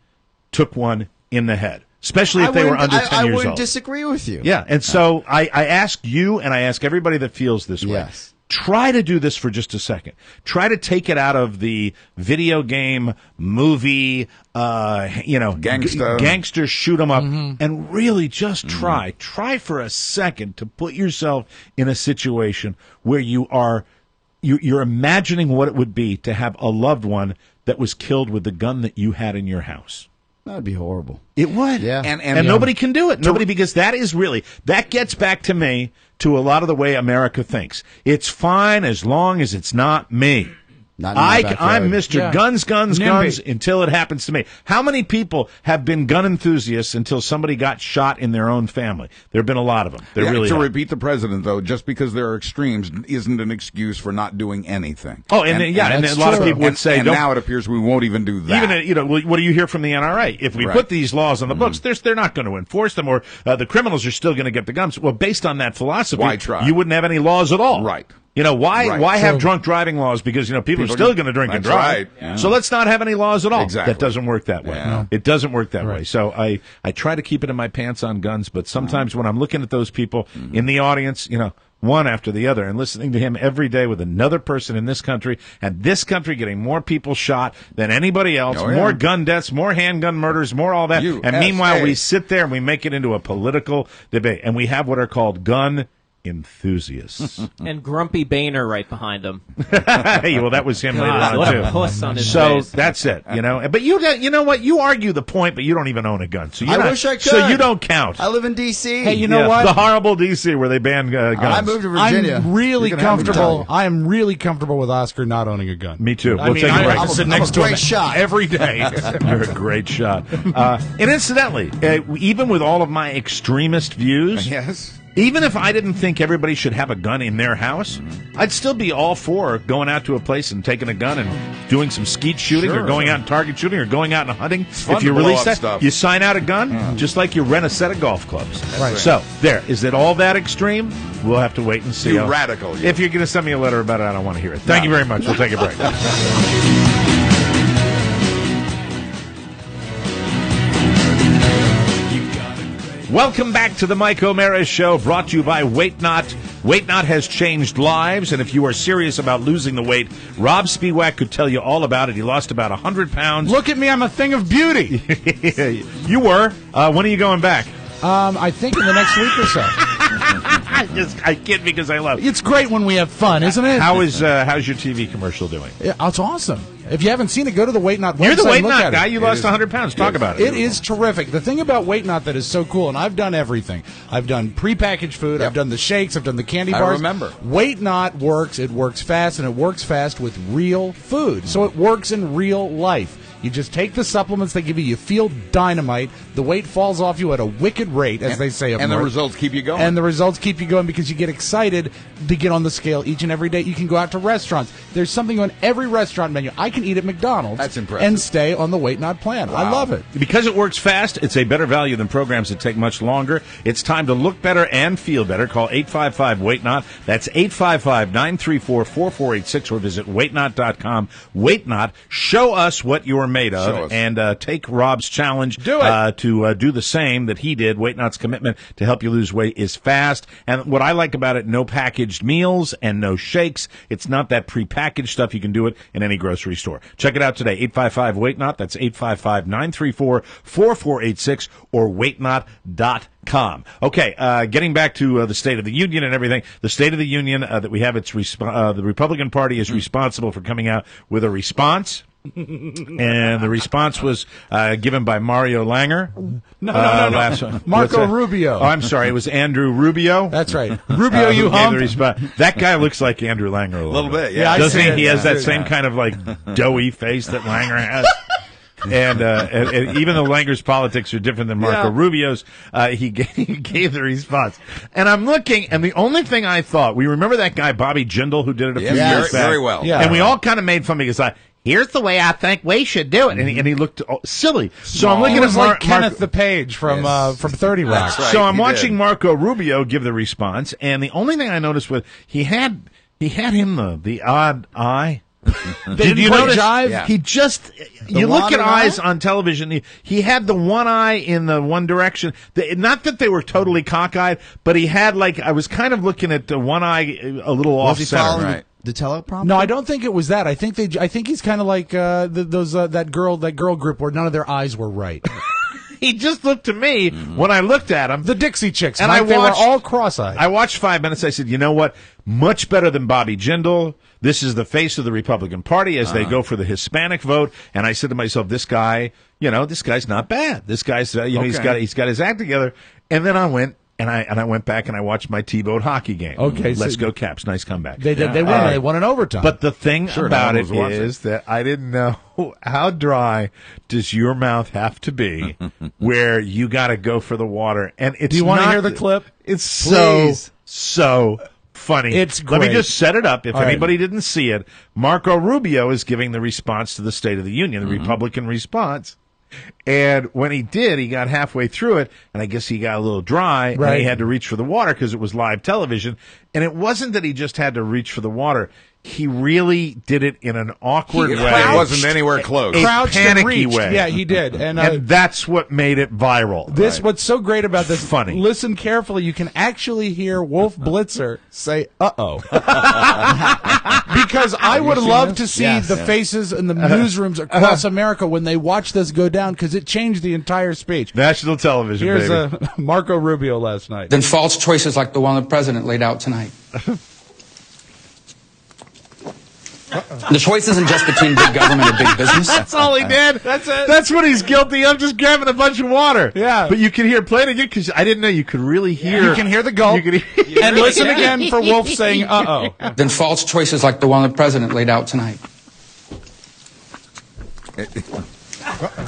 Speaker 1: took one in the head, especially if they were under 10 years old.
Speaker 7: I wouldn't disagree with you.
Speaker 1: Yeah, and so I ask you, and I ask everybody that feels this way.
Speaker 7: Yes.
Speaker 1: Try to do this for just a second. Try to take it out of the video game, movie, gangster shoot 'em up, and really just try. Try for a second to put yourself in a situation where you're imagining what it would be to have a loved one that was killed with the gun that you had in your house.
Speaker 7: That'd be horrible.
Speaker 1: It would.
Speaker 7: Yeah.
Speaker 1: And nobody can do it. Nobody, because that gets back to me, to a lot of the way America thinks. It's fine as long as it's not me. I'm Mr. Guns until it happens to me. How many people have been gun enthusiasts until somebody got shot in their own family? There have been a lot of them.
Speaker 4: Repeat the president, though, just because there are extremes isn't an excuse for not doing anything.
Speaker 1: Oh, and a lot of people would say,
Speaker 4: and now it appears we won't even do that.
Speaker 1: Even, what do you hear from the NRA? If we put these laws on the books, they're not going to enforce them, or the criminals are still going to get the guns. Well, based on that philosophy,
Speaker 4: why try?
Speaker 1: You wouldn't have any laws at all.
Speaker 4: Right.
Speaker 1: Why have drunk driving laws? Because, people are still going to drink and drive.
Speaker 4: Right. Yeah.
Speaker 1: So let's not have any laws at all.
Speaker 4: Exactly.
Speaker 1: That doesn't work that way.
Speaker 4: Yeah.
Speaker 1: It doesn't work that way. So I try to keep it in my pants on guns, but sometimes when I'm looking at those people in the audience, one after the other, and listening to him every day with another person in this country, and this country getting more people shot than anybody else, more gun deaths, more handgun murders, more all that. And meanwhile, we sit there and we make it into a political debate, and we have what are called gun enthusiasts.
Speaker 11: And Grumpy Boehner right behind him.
Speaker 1: Hey, well, that was him later on,
Speaker 11: what
Speaker 1: too.
Speaker 11: A puss on his
Speaker 1: so
Speaker 11: face.
Speaker 1: that's it, But you know what? You argue the point, but you don't even own a gun. So
Speaker 7: I wish I could.
Speaker 1: So you don't count.
Speaker 7: I live in D.C.
Speaker 2: Hey, you know what?
Speaker 1: The horrible D.C. where they ban guns.
Speaker 7: I moved to Virginia.
Speaker 2: I'm really comfortable. I am really comfortable with Oscar not owning a gun.
Speaker 1: Me too.
Speaker 2: We'll take a break. Sit next to him
Speaker 7: shot
Speaker 2: every day.
Speaker 1: You're a great shot. And incidentally, even with all of my extremist views,
Speaker 4: yes.
Speaker 1: Even if I didn't think everybody should have a gun in their house, I'd still be all for going out to a place and taking a gun and doing some skeet shooting or going out and target shooting or going out and hunting. If you release that,
Speaker 4: stuff.
Speaker 1: You sign out a gun just like you rent a set of golf clubs.
Speaker 2: Right.
Speaker 1: So, there. Is it all that extreme? We'll have to wait and see.
Speaker 4: Too radical.
Speaker 1: If you're going to send me a letter about it, I don't want to hear it. Thank you very much. We'll take a break. Welcome back to the Mike O'Mara Show, brought to you by Weight Not. Weight Not has changed lives, and if you are serious about losing the weight, Rob Spiewak could tell you all about it. He lost about 100 pounds.
Speaker 2: Look at me, I'm a thing of beauty.
Speaker 1: You were. When are you going back?
Speaker 2: I think in the next week or so.
Speaker 1: I kid because I love it.
Speaker 2: It's great when we have fun, isn't it?
Speaker 1: How's your TV commercial doing?
Speaker 2: Yeah, it's awesome. If you haven't seen it, go to the Weight Not website.
Speaker 1: You're the Weight
Speaker 2: Not
Speaker 1: Not guy. You lost 100 pounds. Talk about it.
Speaker 2: It is terrific. The thing about Weight Not that is so cool, and I've done everything. I've done prepackaged food. I've done the shakes. I've done the candy bars.
Speaker 4: I remember.
Speaker 2: Weight Not works. It works fast, and it works fast with real food. So it works in real life. You just take the supplements they give you. You feel dynamite. The weight falls off you at a wicked rate, as they say up north.
Speaker 4: And the results keep you going.
Speaker 2: And the results keep you going because you get excited to get on the scale each and every day. You can go out to restaurants. There's something on every restaurant menu. I can eat at McDonald's.
Speaker 4: That's impressive.
Speaker 2: And stay on the Weight Not plan. Wow. I love it.
Speaker 1: Because it works fast, it's a better value than programs that take much longer. It's time to look better and feel better. Call 855-WEIGHT-NOT. That's 855-934-4486 or visit weightnot.com. Weight Not. Show us what you're made of. And take Rob's challenge to do the same that he did. Weight Not's commitment to help you lose weight is fast. And what I like about it, no packaged meals and no shakes. It's not that prepackaged stuff. You can do it in any grocery store. Check it out today. 855-WEIGHT-NOT. That's 855-934-4486 or weightnot.com. Okay, getting back to the State of the Union and everything. The State of the Union that we have, the Republican Party is responsible for coming out with a response. And the response was given by Mario Langer.
Speaker 2: No. Marco Rubio.
Speaker 1: Oh, I'm sorry. It was Andrew Rubio.
Speaker 2: That's right. Rubio, you hump.
Speaker 1: That guy looks like Andrew Langer a little bit.
Speaker 4: Yeah.
Speaker 1: Doesn't he? He has that same kind of like doughy face that Langer has. And even though Langer's politics are different than Marco Rubio's, he gave the response. And I'm looking, and the only thing I thought, we remember that guy Bobby Jindal who did it a few years back.
Speaker 4: Very well.
Speaker 1: Yeah. And we all kind of made fun because here's the way I think we should do it. And he looked silly. So I'm looking
Speaker 2: He was
Speaker 1: at
Speaker 2: like Kenneth the Page from 30 Rock.
Speaker 4: That's right,
Speaker 1: so I'm
Speaker 4: he
Speaker 1: watching
Speaker 4: did.
Speaker 1: Marco Rubio give the response, and the only thing I noticed was he had him the odd eye. Did you
Speaker 2: quite
Speaker 1: notice?
Speaker 2: jive?
Speaker 4: Yeah.
Speaker 1: He just you look at
Speaker 7: wandering
Speaker 1: eyes
Speaker 7: eye?
Speaker 1: on television. He had the one eye in the one direction. Not that they were totally cockeyed, but he had I was kind of looking at the one eye a little off
Speaker 7: Was he
Speaker 1: center.
Speaker 7: following
Speaker 4: right.
Speaker 7: the teleprompter?
Speaker 2: No, I don't think it was that. I think he's kind of like that girl group where none of their eyes were right.
Speaker 1: He just looked to me when I looked at him.
Speaker 2: The Dixie Chicks,
Speaker 1: And
Speaker 2: Mike,
Speaker 1: I
Speaker 2: they were
Speaker 1: watched-
Speaker 2: all cross-eyed.
Speaker 1: I watched 5 minutes. I said, you know what? Much better than Bobby Jindal. This is the face of the Republican Party as they go for the Hispanic vote. And I said to myself, this guy, this guy's not bad. This guy's, he's got his act together. And then I went and I went back and I watched my T-Boat hockey game.
Speaker 2: Okay,
Speaker 1: Let's
Speaker 2: so-
Speaker 1: go Caps. Nice comeback.
Speaker 2: They did. They won. They won in overtime.
Speaker 1: But the thing
Speaker 4: Sure,
Speaker 1: about
Speaker 4: no
Speaker 1: it
Speaker 4: one was watching.
Speaker 1: is that I didn't know how dry does your mouth have to be where you got to go for the water. And it's
Speaker 2: do you want to
Speaker 1: not-
Speaker 2: hear the clip?
Speaker 1: It's
Speaker 7: Please.
Speaker 1: so funny.
Speaker 2: It's
Speaker 1: Let me
Speaker 2: great.
Speaker 1: just set it up. If
Speaker 2: All right.
Speaker 1: anybody didn't see it, Marco Rubio is giving the response to the State of the Union, the Republican response. And when he did, he got halfway through it, and I guess he got a little dry, and
Speaker 2: Right.
Speaker 1: he had to reach for the water because it was live television. And it wasn't that he just had to reach for the water. He really did it in an awkward way.
Speaker 4: It wasn't anywhere close.
Speaker 1: A
Speaker 2: Crouched and
Speaker 1: panicky
Speaker 2: reached.
Speaker 1: way.
Speaker 2: Yeah, he did. And
Speaker 1: that's what made it viral.
Speaker 2: what's so great about this,
Speaker 1: Funny.
Speaker 2: listen carefully, you can actually hear Wolf Blitzer say, uh-oh. Because I would love to see
Speaker 7: Yes.
Speaker 2: the faces in the newsrooms across America when they watch this go down, because it changed the entire speech.
Speaker 1: National television,
Speaker 2: Here's
Speaker 1: baby.
Speaker 2: Marco Rubio last night.
Speaker 12: Than false choices like the one the president laid out tonight. The choice isn't just between big government and big business.
Speaker 1: That's all he did.
Speaker 2: That's it.
Speaker 1: That's what he's guilty of, just grabbing a bunch of water.
Speaker 2: Yeah.
Speaker 1: But you can hear, play it again, because I didn't know you could really hear.
Speaker 2: You can hear the gulp.
Speaker 1: You could hear,
Speaker 2: And listen again for Wolf saying, uh-oh.
Speaker 12: Than false choices like the one the president laid out tonight.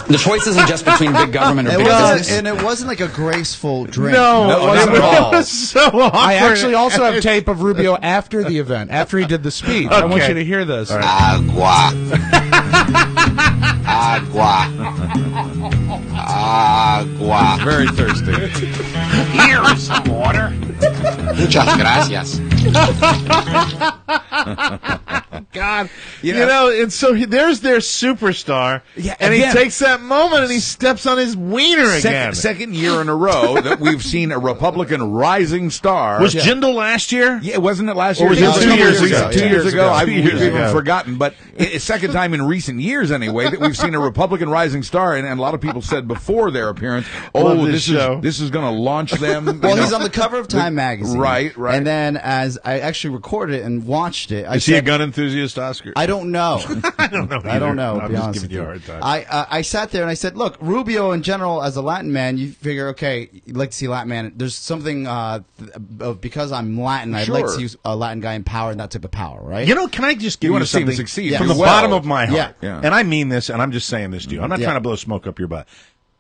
Speaker 12: The choice isn't just between big government or
Speaker 7: It
Speaker 12: big
Speaker 7: was,
Speaker 12: business.
Speaker 7: and it wasn't like a graceful drink.
Speaker 1: No,
Speaker 7: it wasn't
Speaker 1: it
Speaker 7: at all.
Speaker 1: was so awkward.
Speaker 2: I actually also have tape of Rubio after the event, after he did the speech. I want
Speaker 1: Okay.
Speaker 2: you to hear this.
Speaker 13: Agua. Agua. Agua.
Speaker 4: Very thirsty.
Speaker 13: Here is some water. Muchas gracias.
Speaker 1: God. And so there's their superstar,
Speaker 2: Yeah,
Speaker 1: and
Speaker 2: again.
Speaker 1: he takes that moment and he steps on his wiener again.
Speaker 4: Second year in a row that we've seen a Republican rising star.
Speaker 1: Was Jindal last year?
Speaker 4: Yeah, wasn't it last
Speaker 1: Or
Speaker 4: year?
Speaker 1: was it
Speaker 4: No,
Speaker 1: 2 years ago?
Speaker 4: 2 years ago. I've
Speaker 1: 2 years
Speaker 4: even
Speaker 1: ago.
Speaker 4: forgotten. But it's second time in recent years, anyway, that we've seen a Republican rising star. And a lot of people said before their appearance,
Speaker 1: Love
Speaker 4: "Oh,
Speaker 1: this show.
Speaker 4: this is going to launch them."
Speaker 7: Well, he's on the cover of Time magazine.
Speaker 4: Right.
Speaker 7: And then as I actually recorded it and watched it, I
Speaker 1: Is he a
Speaker 7: said,
Speaker 1: gun enthusiast, Oscar?
Speaker 7: I don't know.
Speaker 1: I don't know.
Speaker 7: I don't know.
Speaker 1: I'm
Speaker 7: to be
Speaker 1: just
Speaker 7: honest
Speaker 1: giving you a
Speaker 7: with
Speaker 1: hard time.
Speaker 7: I sat there and I said, look, Rubio in general, as a Latin man, you figure, okay, you'd like to see Latin man. There's something because I'm Latin, I'd like to see a Latin guy in power and that type of power, right?
Speaker 1: Can I just give you
Speaker 4: want to see him
Speaker 1: something
Speaker 4: succeed
Speaker 1: from
Speaker 4: do
Speaker 1: the
Speaker 4: well.
Speaker 1: bottom of my heart?
Speaker 7: Yeah.
Speaker 1: And I mean this, and I'm just saying this to you. I'm not
Speaker 7: Yeah.
Speaker 1: trying to blow smoke up your butt.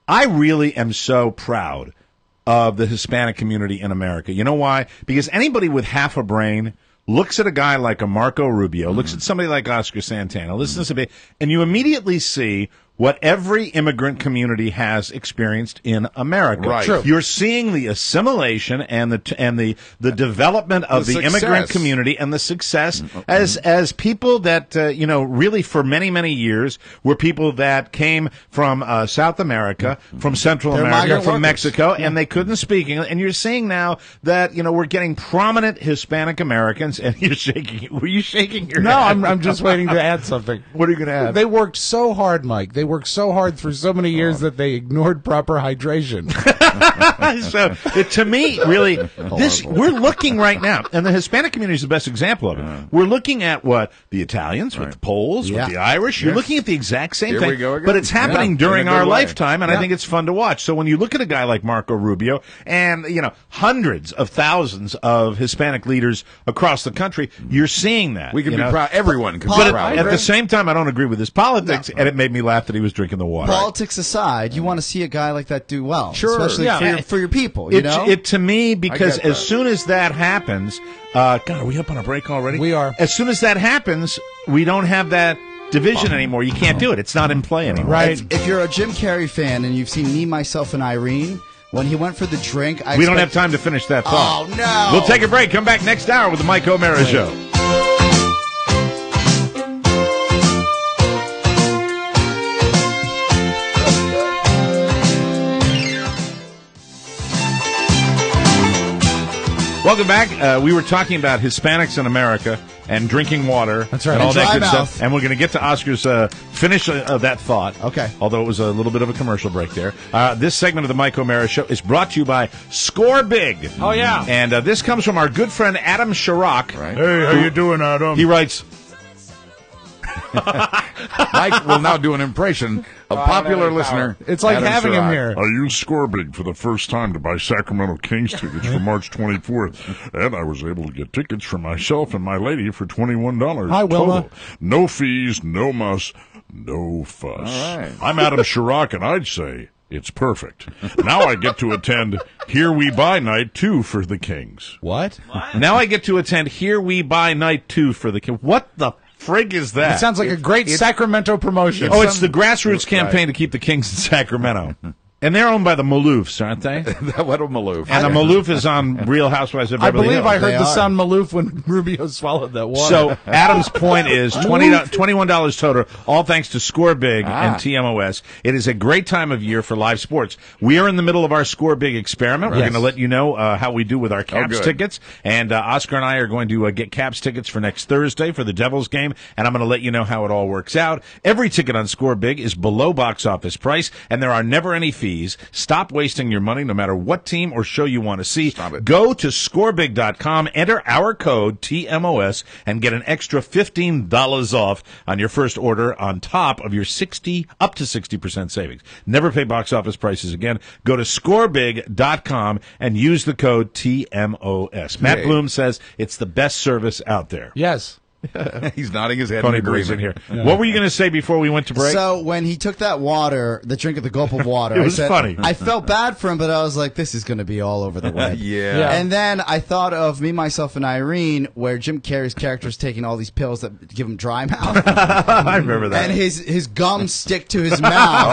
Speaker 1: I really am so proud of the Hispanic community in America. You know why? Because anybody with half a brain looks at a guy like a Marco Rubio, looks at somebody like Oscar Santana, listens to me, and you immediately see what every immigrant community has experienced in America.
Speaker 4: Right. True.
Speaker 1: You're seeing the assimilation and the development of the
Speaker 4: success.
Speaker 1: immigrant community and the success as people that really for many years were people that came from South America, from Central
Speaker 7: They're
Speaker 1: America,
Speaker 7: migrant
Speaker 1: from
Speaker 7: workers.
Speaker 1: Mexico, and they couldn't speak English. And you're seeing now that we're getting prominent Hispanic Americans. And you're shaking. Were you shaking your
Speaker 2: No,
Speaker 1: head?
Speaker 2: I'm just waiting to add something.
Speaker 1: What are you going to add?
Speaker 2: They worked so hard, Mike. They worked so hard for so many years that they ignored proper hydration.
Speaker 1: So to me, really, we're looking right now, and the Hispanic community is the best example of it. We're looking at what the Italians, with the Poles, with the Irish. You're looking at the exact same
Speaker 4: Here
Speaker 1: thing,
Speaker 4: we go again.
Speaker 1: but it's happening
Speaker 4: Yeah,
Speaker 1: during
Speaker 4: in a good
Speaker 1: our
Speaker 4: way.
Speaker 1: lifetime, and I think it's fun to watch. So when you look at a guy like Marco Rubio, and hundreds of thousands of Hispanic leaders across the country, you're seeing that.
Speaker 4: We can be proud. Everyone can be
Speaker 1: But
Speaker 4: proud.
Speaker 1: at the same time, I don't agree with his politics, and it made me laugh that he was drinking the water.
Speaker 7: Politics aside, you want to see a guy like that do well,
Speaker 1: Sure.
Speaker 7: especially
Speaker 1: Yeah.
Speaker 7: for your people. You know,
Speaker 1: It to me, because
Speaker 4: get
Speaker 1: as
Speaker 4: that.
Speaker 1: soon as that happens, God, are we up on a break already?
Speaker 2: We are.
Speaker 1: As soon as that happens, we don't have that division anymore. You can't do it. It's not in play anymore.
Speaker 2: Right.
Speaker 7: If you're a Jim Carrey fan and you've seen Me, Myself, and Irene, when he went for the drink,
Speaker 1: we don't have time to finish that thought.
Speaker 7: Oh, no.
Speaker 1: We'll take a break. Come back next hour with the Mike O'Mara Show. Welcome back. We were talking about Hispanics in America and drinking water.
Speaker 2: That's right.
Speaker 1: And all
Speaker 7: And
Speaker 1: that
Speaker 7: dry
Speaker 1: good
Speaker 7: mouth.
Speaker 1: stuff. And we're going to get to Oscar's finish of that thought.
Speaker 7: Okay.
Speaker 1: Although it was a little bit of a commercial break there. This segment of the Mike O'Mara Show is brought to you by Score Big.
Speaker 11: Oh, yeah.
Speaker 1: And this comes from our good friend Adam Chirac.
Speaker 4: Right.
Speaker 1: Hey, how you doing, Adam? He writes...
Speaker 4: Mike will now do an impression of popular listener.
Speaker 2: It's like
Speaker 4: Adam
Speaker 2: having him
Speaker 4: Chirac.
Speaker 2: here.
Speaker 14: I used Scorebig for the first time to buy Sacramento Kings tickets for March 24th, and I was able to get tickets for myself and my lady for $21.
Speaker 2: Hi, Wilma.
Speaker 14: Total. No fees, no muss, no fuss.
Speaker 4: All right.
Speaker 14: I'm Adam Chirac, and I'd say it's perfect. Now I get to attend Here We Buy Night 2 for the Kings.
Speaker 2: What?
Speaker 1: Now I get to attend Here We Buy Night 2 for the... What the frig is that?
Speaker 2: It sounds like a great Sacramento promotion.
Speaker 1: Oh, it's the grassroots campaign to keep the Kings in Sacramento. And they're owned by the Maloofs, aren't they?
Speaker 4: What a Maloof.
Speaker 1: And the Maloof is on Real Housewives of
Speaker 2: I
Speaker 1: Beverly
Speaker 2: believe
Speaker 1: Hills.
Speaker 2: I heard
Speaker 7: They
Speaker 2: the
Speaker 7: are.
Speaker 2: sound Maloof when Rubio swallowed that water.
Speaker 1: So Adam's point is $21 total, all thanks to Score Big and TMOS. It is a great time of year for live sports. We are in the middle of our Score Big experiment. We're
Speaker 2: Yes.
Speaker 1: going to let you know how we do with our Caps
Speaker 4: good.
Speaker 1: tickets. And Oscar and I are going to get Caps tickets for next Thursday for the Devils game. And I'm going to let you know how it all works out. Every ticket on Score Big is below box office price, and there are never any fees. Stop wasting your money no matter what team or show you want to see.
Speaker 4: Stop it.
Speaker 1: Go to scorebig.com, enter our code TMOS, and get an extra $15 off on your first order on top of your up to 60% savings. Never pay box office prices again. Go to scorebig.com and use the code TMOS. Matt
Speaker 4: Hey.
Speaker 1: Bloom says it's the best service out there.
Speaker 2: yes.
Speaker 4: He's nodding his head
Speaker 1: Tony
Speaker 4: in
Speaker 1: Breeze in
Speaker 4: agreement.
Speaker 1: here. What were you going to say before we went to break?
Speaker 7: So when he took that water, the drink of the gulp of water,
Speaker 1: It was
Speaker 7: I said,
Speaker 1: funny.
Speaker 7: I felt bad for him, but I was like, this is going to be all over the web.
Speaker 4: Yeah.
Speaker 7: And then I thought of Me, Myself, and Irene, where Jim Carrey's character is taking all these pills that give him dry mouth,
Speaker 1: I remember that.
Speaker 7: and his gums stick to his mouth.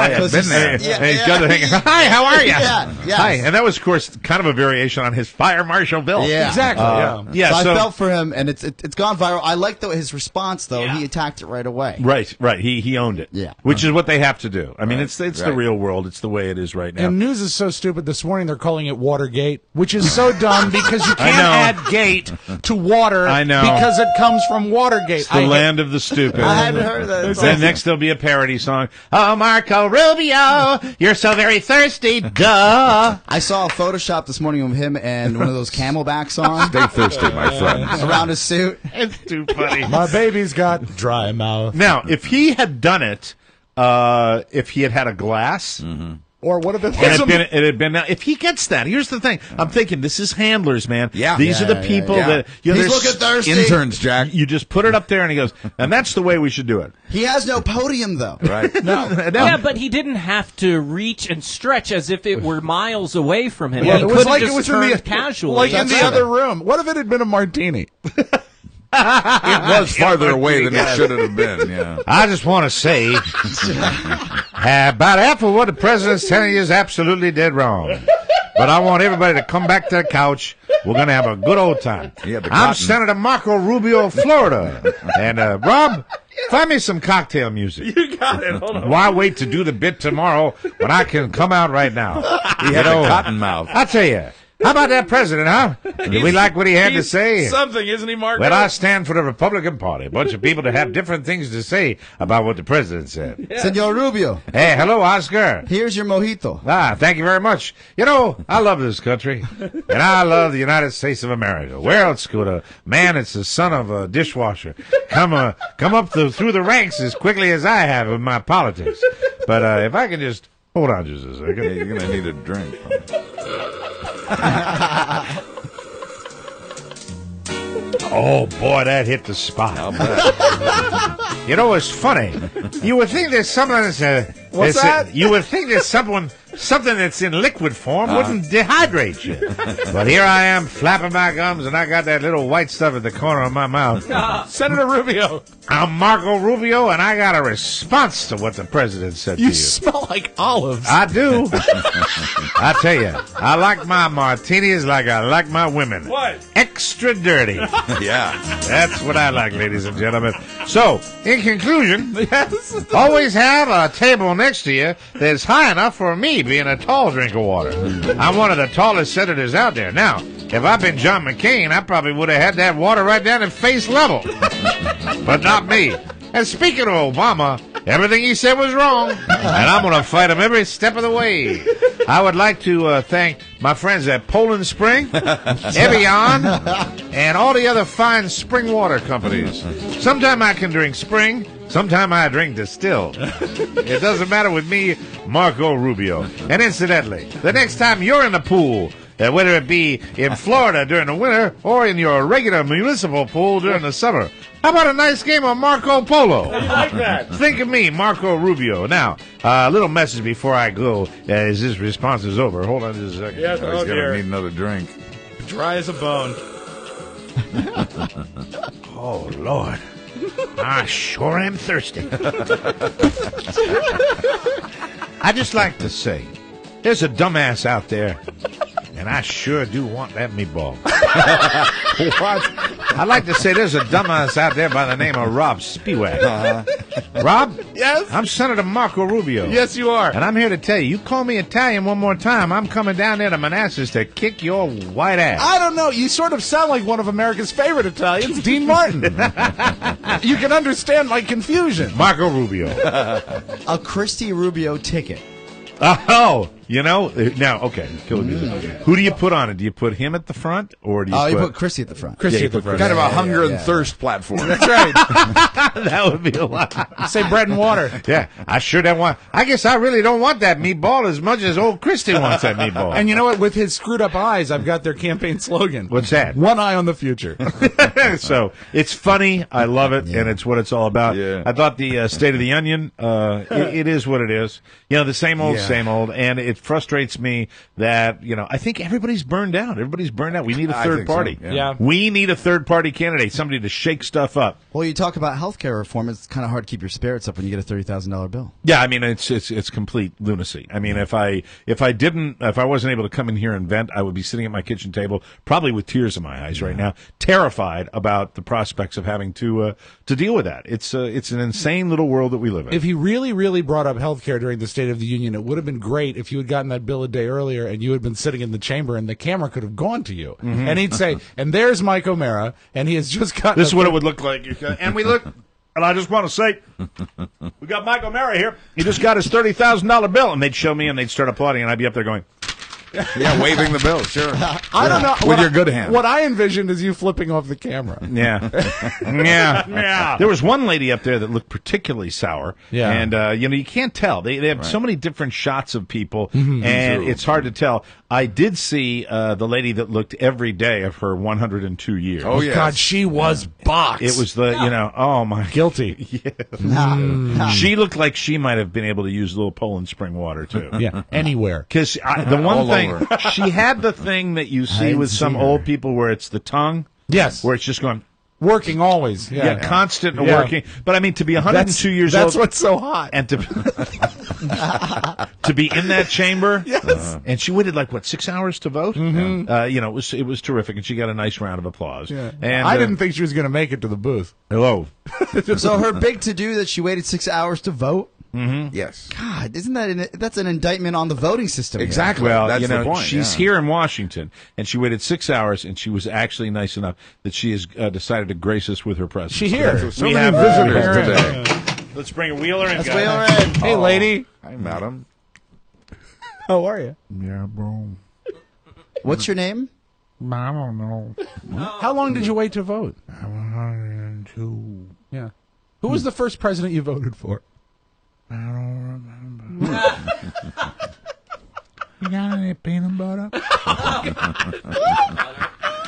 Speaker 4: yeah,
Speaker 7: 'cause
Speaker 4: been
Speaker 7: he's-
Speaker 4: there.
Speaker 1: Hey, hey, he's got the thing. Hi, how are you?
Speaker 7: Yeah, yes.
Speaker 1: Hi. And that was, of course, kind of a variation on his Fire Marshal Bill.
Speaker 7: Yeah.
Speaker 2: Exactly.
Speaker 1: Yeah,
Speaker 7: so,
Speaker 1: so
Speaker 7: I felt for him, and it's gone viral. I like his response, though. He attacked it right away.
Speaker 1: Right. He owned it.
Speaker 7: Yeah.
Speaker 1: Which is what they have to do. I mean, it's the
Speaker 4: right.
Speaker 1: real world. It's the way it is right now.
Speaker 2: And news is so stupid. This morning they're calling it Watergate, which is so dumb because you can't
Speaker 1: know.
Speaker 2: add gate to water
Speaker 1: I know.
Speaker 2: because it comes from Watergate.
Speaker 1: It's the land of the stupid.
Speaker 7: I hadn't heard that.
Speaker 1: Then next there'll be a parody song. Oh, Marco Rubio, you're so very thirsty, duh.
Speaker 7: I saw a Photoshop this morning of him and one of those camelbacks on
Speaker 4: Stay thirsty, my friends.
Speaker 7: around his suit.
Speaker 1: It's too funny.
Speaker 2: My baby's got dry mouth.
Speaker 1: Now, if he had done it, if he had a glass,
Speaker 2: Or what if
Speaker 1: and it had been now. If he gets that, here's the thing. I'm thinking this is handlers, man.
Speaker 4: Yeah.
Speaker 1: These are the
Speaker 7: Yeah,
Speaker 1: people
Speaker 4: yeah.
Speaker 1: that
Speaker 7: He's
Speaker 1: they're
Speaker 7: looking thirsty.
Speaker 4: Interns, Jack.
Speaker 1: You just put it up there, and he goes, and that's the way we should do it.
Speaker 7: He has no podium, though.
Speaker 4: Right.
Speaker 11: Yeah, but he didn't have to reach and stretch as if it were miles away from him.
Speaker 2: Yeah,
Speaker 11: he
Speaker 2: it
Speaker 11: could
Speaker 2: was
Speaker 11: have
Speaker 2: like
Speaker 11: just
Speaker 2: it was in
Speaker 11: turned
Speaker 2: the
Speaker 11: casually.
Speaker 2: like in the
Speaker 7: That's
Speaker 2: other room. What if it had been a martini?
Speaker 4: It was farther away than it should have been. Yeah.
Speaker 1: I just want to say about half of what the president's telling you is absolutely dead wrong. But I want everybody to come back to the couch. We're going to have a good old time.
Speaker 4: Yeah, the
Speaker 1: I'm
Speaker 4: cotton.
Speaker 1: Senator Marco Rubio of Florida. And, Rob, find me some cocktail music.
Speaker 11: You got it. Hold on.
Speaker 1: Why wait to do the bit tomorrow when I can come out right now?
Speaker 4: He had a cotton mouth.
Speaker 1: I tell you, how about that president, huh? Did we like what he had to say?
Speaker 11: Something, isn't he, Marco?
Speaker 1: Well, I stand for the Republican Party. A bunch of people that have different things to say about what the president said.
Speaker 7: Senor Rubio,
Speaker 1: Hey, hello, Oscar.
Speaker 7: here's your mojito.
Speaker 1: Thank you very much. You know, I love this country, and I love the United States of America. Where else could a man that's the son of a dishwasher come up through the ranks as quickly as I have in my politics? But if I can just hold on just a second.
Speaker 4: Yeah, you're going to need a drink.
Speaker 1: Oh, boy, that hit the spot.
Speaker 4: I'll bet.
Speaker 1: You know, it's funny. You would think there's someone that's
Speaker 2: What's that?
Speaker 1: You would think there's someone Something that's in liquid form wouldn't dehydrate you. But here I am, flapping my gums, and I got that little white stuff at the corner of my mouth.
Speaker 2: Senator Rubio.
Speaker 1: I'm Marco Rubio, and I got a response to what the president said to you.
Speaker 2: You smell like olives.
Speaker 1: I do. I tell you, I like my martinis like I like my women.
Speaker 2: What?
Speaker 1: Extra dirty.
Speaker 4: Yeah.
Speaker 1: That's what I like, ladies and gentlemen. So, in conclusion,
Speaker 2: Yes.
Speaker 1: always have a table next to you that's high enough for me being a tall drink of water. I'm one of the tallest senators out there. Now, if I'd been John McCain, I probably would have had that water right down at face level. But not me. And speaking of Obama, everything he said was wrong, and I'm going to fight him every step of the way. I would like to thank my friends at Poland Spring, Evian, and all the other fine spring water companies. Sometime I can drink spring, sometime I drink distilled. It doesn't matter with me, Marco Rubio. And incidentally, the next time you're in the pool, whether it be in Florida during the winter or in your regular municipal pool during the summer, how about a nice game of Marco Polo?
Speaker 2: I like that.
Speaker 1: Think of me, Marco Rubio. Now, a little message before I go, as this response is over. Hold on just a second.
Speaker 2: Yes,
Speaker 4: He's going to
Speaker 2: dear.
Speaker 4: need another drink.
Speaker 2: Dry as a bone.
Speaker 1: Oh, Lord. I sure am thirsty. I just like to say, there's a dumbass out there, and I sure do want that meatball. What? I'd like to say there's a dumbass out there by the name of Rob Spiewak. Rob?
Speaker 2: Yes?
Speaker 1: I'm Senator Marco Rubio.
Speaker 2: Yes, you are.
Speaker 1: And I'm here to tell you, you call me Italian one more time, I'm coming down there to Manassas to kick your white ass.
Speaker 2: I don't know. You sort of sound like one of America's favorite Italians, Dean Martin. You can understand my confusion.
Speaker 1: Marco Rubio.
Speaker 7: A Christy Rubio ticket.
Speaker 1: Oh, you know, now, okay, kill music. Who do you put on it? Do you put him at the front, or do you
Speaker 7: You put Christy at the front.
Speaker 2: Christy
Speaker 1: Yeah,
Speaker 2: at the
Speaker 1: you put
Speaker 2: front.
Speaker 4: Kind of a hunger and
Speaker 7: yeah.
Speaker 4: thirst platform.
Speaker 2: That's right.
Speaker 1: that would be a lot.
Speaker 2: Say bread and water.
Speaker 1: Yeah, I sure don't want. I guess I really don't want that meatball as much as old Christy wants that meatball.
Speaker 2: And you know what? With his screwed up eyes, I've got their campaign slogan.
Speaker 1: What's that?
Speaker 2: One eye on the future.
Speaker 1: So it's funny. I love it, and it's what it's all about.
Speaker 4: Yeah.
Speaker 1: I thought the State of the Union. It is what it is. You know, the same old, and it frustrates me that I think everybody's burned out. Everybody's burned out. We need a
Speaker 4: I
Speaker 1: third
Speaker 4: think so,
Speaker 1: party.
Speaker 2: yeah.
Speaker 1: We need a third party candidate, somebody to shake stuff up.
Speaker 7: Well, you talk about healthcare reform. It's kind of hard to keep your spirits up when you get a $30,000 bill.
Speaker 1: Yeah, I mean it's complete lunacy. I mean, if I wasn't able to come in here and vent, I would be sitting at my kitchen table, probably with tears in my eyes right now, terrified about the prospects of having to deal with that. It's an insane little world that we live in.
Speaker 2: If he really, really brought up health care during the State of the Union, it would have been great if you had gotten that bill a day earlier and you had been sitting in the chamber and the camera could have gone to you.
Speaker 1: Mm-hmm.
Speaker 2: And he'd say, and there's Mike O'Mara, and he has just gotten...
Speaker 1: This is what it would look like. And we look, and I just want to say, we got Mike O'Mara here. He just got his $30,000 bill. And they'd show me, and they'd start applauding, and I'd be up there going...
Speaker 4: Yeah, waving the bill, sure.
Speaker 2: I don't know.
Speaker 4: With your good hand.
Speaker 2: What I envisioned is you flipping off the camera.
Speaker 1: Yeah. Yeah. There was one lady up there that looked particularly sour.
Speaker 2: Yeah.
Speaker 1: And, you can't tell. They have so many different shots of people,
Speaker 2: Mm-hmm.
Speaker 1: and it's hard to tell. I did see the lady that looked every day of her 102 years.
Speaker 4: Oh, yes.
Speaker 2: God, she was boxed.
Speaker 1: It was oh, my.
Speaker 2: Guilty.
Speaker 1: Yes. She looked like she might have been able to use a little Poland Spring water, too.
Speaker 2: Yeah, anywhere.
Speaker 1: Because the one
Speaker 4: All
Speaker 1: thing,
Speaker 4: over.
Speaker 1: she had the thing that you see with some old people where it's the tongue.
Speaker 2: Yes.
Speaker 1: Where it's just going...
Speaker 2: Working always.
Speaker 1: Yeah, constant
Speaker 2: Yeah.
Speaker 1: working. But I mean, to be 102 years old.
Speaker 2: That's what's so hot.
Speaker 1: And to be in that chamber.
Speaker 2: Yes.
Speaker 1: And she waited 6 hours to vote?
Speaker 2: Mm-hmm.
Speaker 1: It was terrific. And she got a nice round of applause.
Speaker 2: Yeah.
Speaker 1: And
Speaker 2: I didn't think she was going to make it to the booth.
Speaker 1: Hello.
Speaker 7: So her big to-do that she waited 6 hours to vote?
Speaker 1: Mm-hmm.
Speaker 4: Yes.
Speaker 7: God, that's an indictment on the voting system here.
Speaker 4: Exactly.
Speaker 1: Well,
Speaker 4: That's the point.
Speaker 1: she's here in Washington, and she waited 6 hours, and she was actually nice enough that she has decided to grace us with her presence.
Speaker 2: She here.
Speaker 4: So
Speaker 1: we
Speaker 4: many
Speaker 1: have
Speaker 4: visitors
Speaker 1: her
Speaker 4: today.
Speaker 1: Let's bring a Wheeler in,
Speaker 7: Let's
Speaker 1: guys.
Speaker 7: Wheeler in.
Speaker 2: Hey, lady.
Speaker 4: Hi, madam.
Speaker 2: How are you?
Speaker 1: Yeah, bro.
Speaker 7: What's your name?
Speaker 1: I don't know.
Speaker 2: How long did you wait to vote?
Speaker 1: 102.
Speaker 2: Yeah. Who was the first president you voted for?
Speaker 1: I don't remember. You got any peanut butter?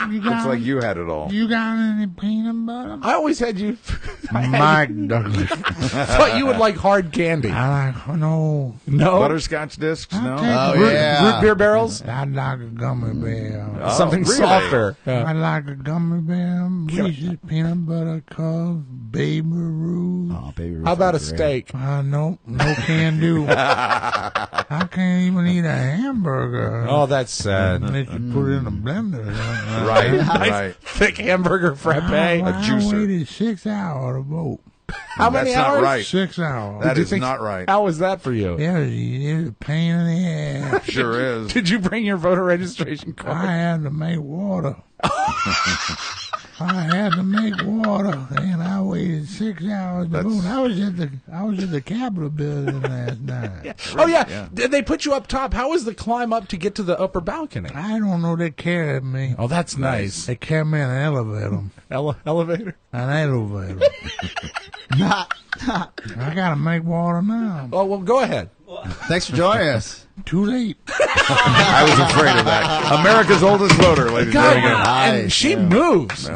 Speaker 4: Looks like you had it all.
Speaker 5: You got any peanut butter?
Speaker 2: I always had you.
Speaker 5: Mike Douglas.
Speaker 2: Thought you would like hard candy.
Speaker 5: I like no.
Speaker 4: Butterscotch discs? No.
Speaker 2: Root beer barrels.
Speaker 5: I like a gummy bear.
Speaker 2: Something
Speaker 4: really?
Speaker 2: softer.
Speaker 5: I like a gummy bear. Reese's peanut butter cups. Baby Ruth.
Speaker 7: Oh, Baby Ruth.
Speaker 2: How about a
Speaker 7: is great.
Speaker 2: steak?
Speaker 5: No can do. I can't even eat a hamburger.
Speaker 2: Oh, that's sad.
Speaker 5: Unless you put it in a blender.
Speaker 4: Right.
Speaker 2: Thick hamburger frappe.
Speaker 5: I
Speaker 4: juicer.
Speaker 5: waited 6 hours to vote.
Speaker 2: How many
Speaker 4: That's
Speaker 2: hours?
Speaker 4: not right.
Speaker 5: 6 hours.
Speaker 4: That
Speaker 2: you
Speaker 4: is
Speaker 2: think-
Speaker 4: not right.
Speaker 2: How was that for you?
Speaker 5: Yeah, it was a pain in the ass.
Speaker 4: Sure is.
Speaker 2: Did you bring your voter registration card?
Speaker 5: I had to make water. I had to make water, and I waited 6 hours to vote. I was at the Capitol building last night.
Speaker 2: Oh yeah. Did they put you up top? How was the climb up to get to the upper balcony?
Speaker 5: I don't know. They carried me.
Speaker 2: Oh, that's nice.
Speaker 5: They carried me in an elevator.
Speaker 2: Elevator.
Speaker 5: An elevator. I gotta make water now.
Speaker 2: Oh well, go ahead.
Speaker 7: Thanks for joining us.
Speaker 5: Too late.
Speaker 4: I was afraid of that. America's oldest voter, ladies and
Speaker 2: God,
Speaker 4: gentlemen.
Speaker 2: and she moves.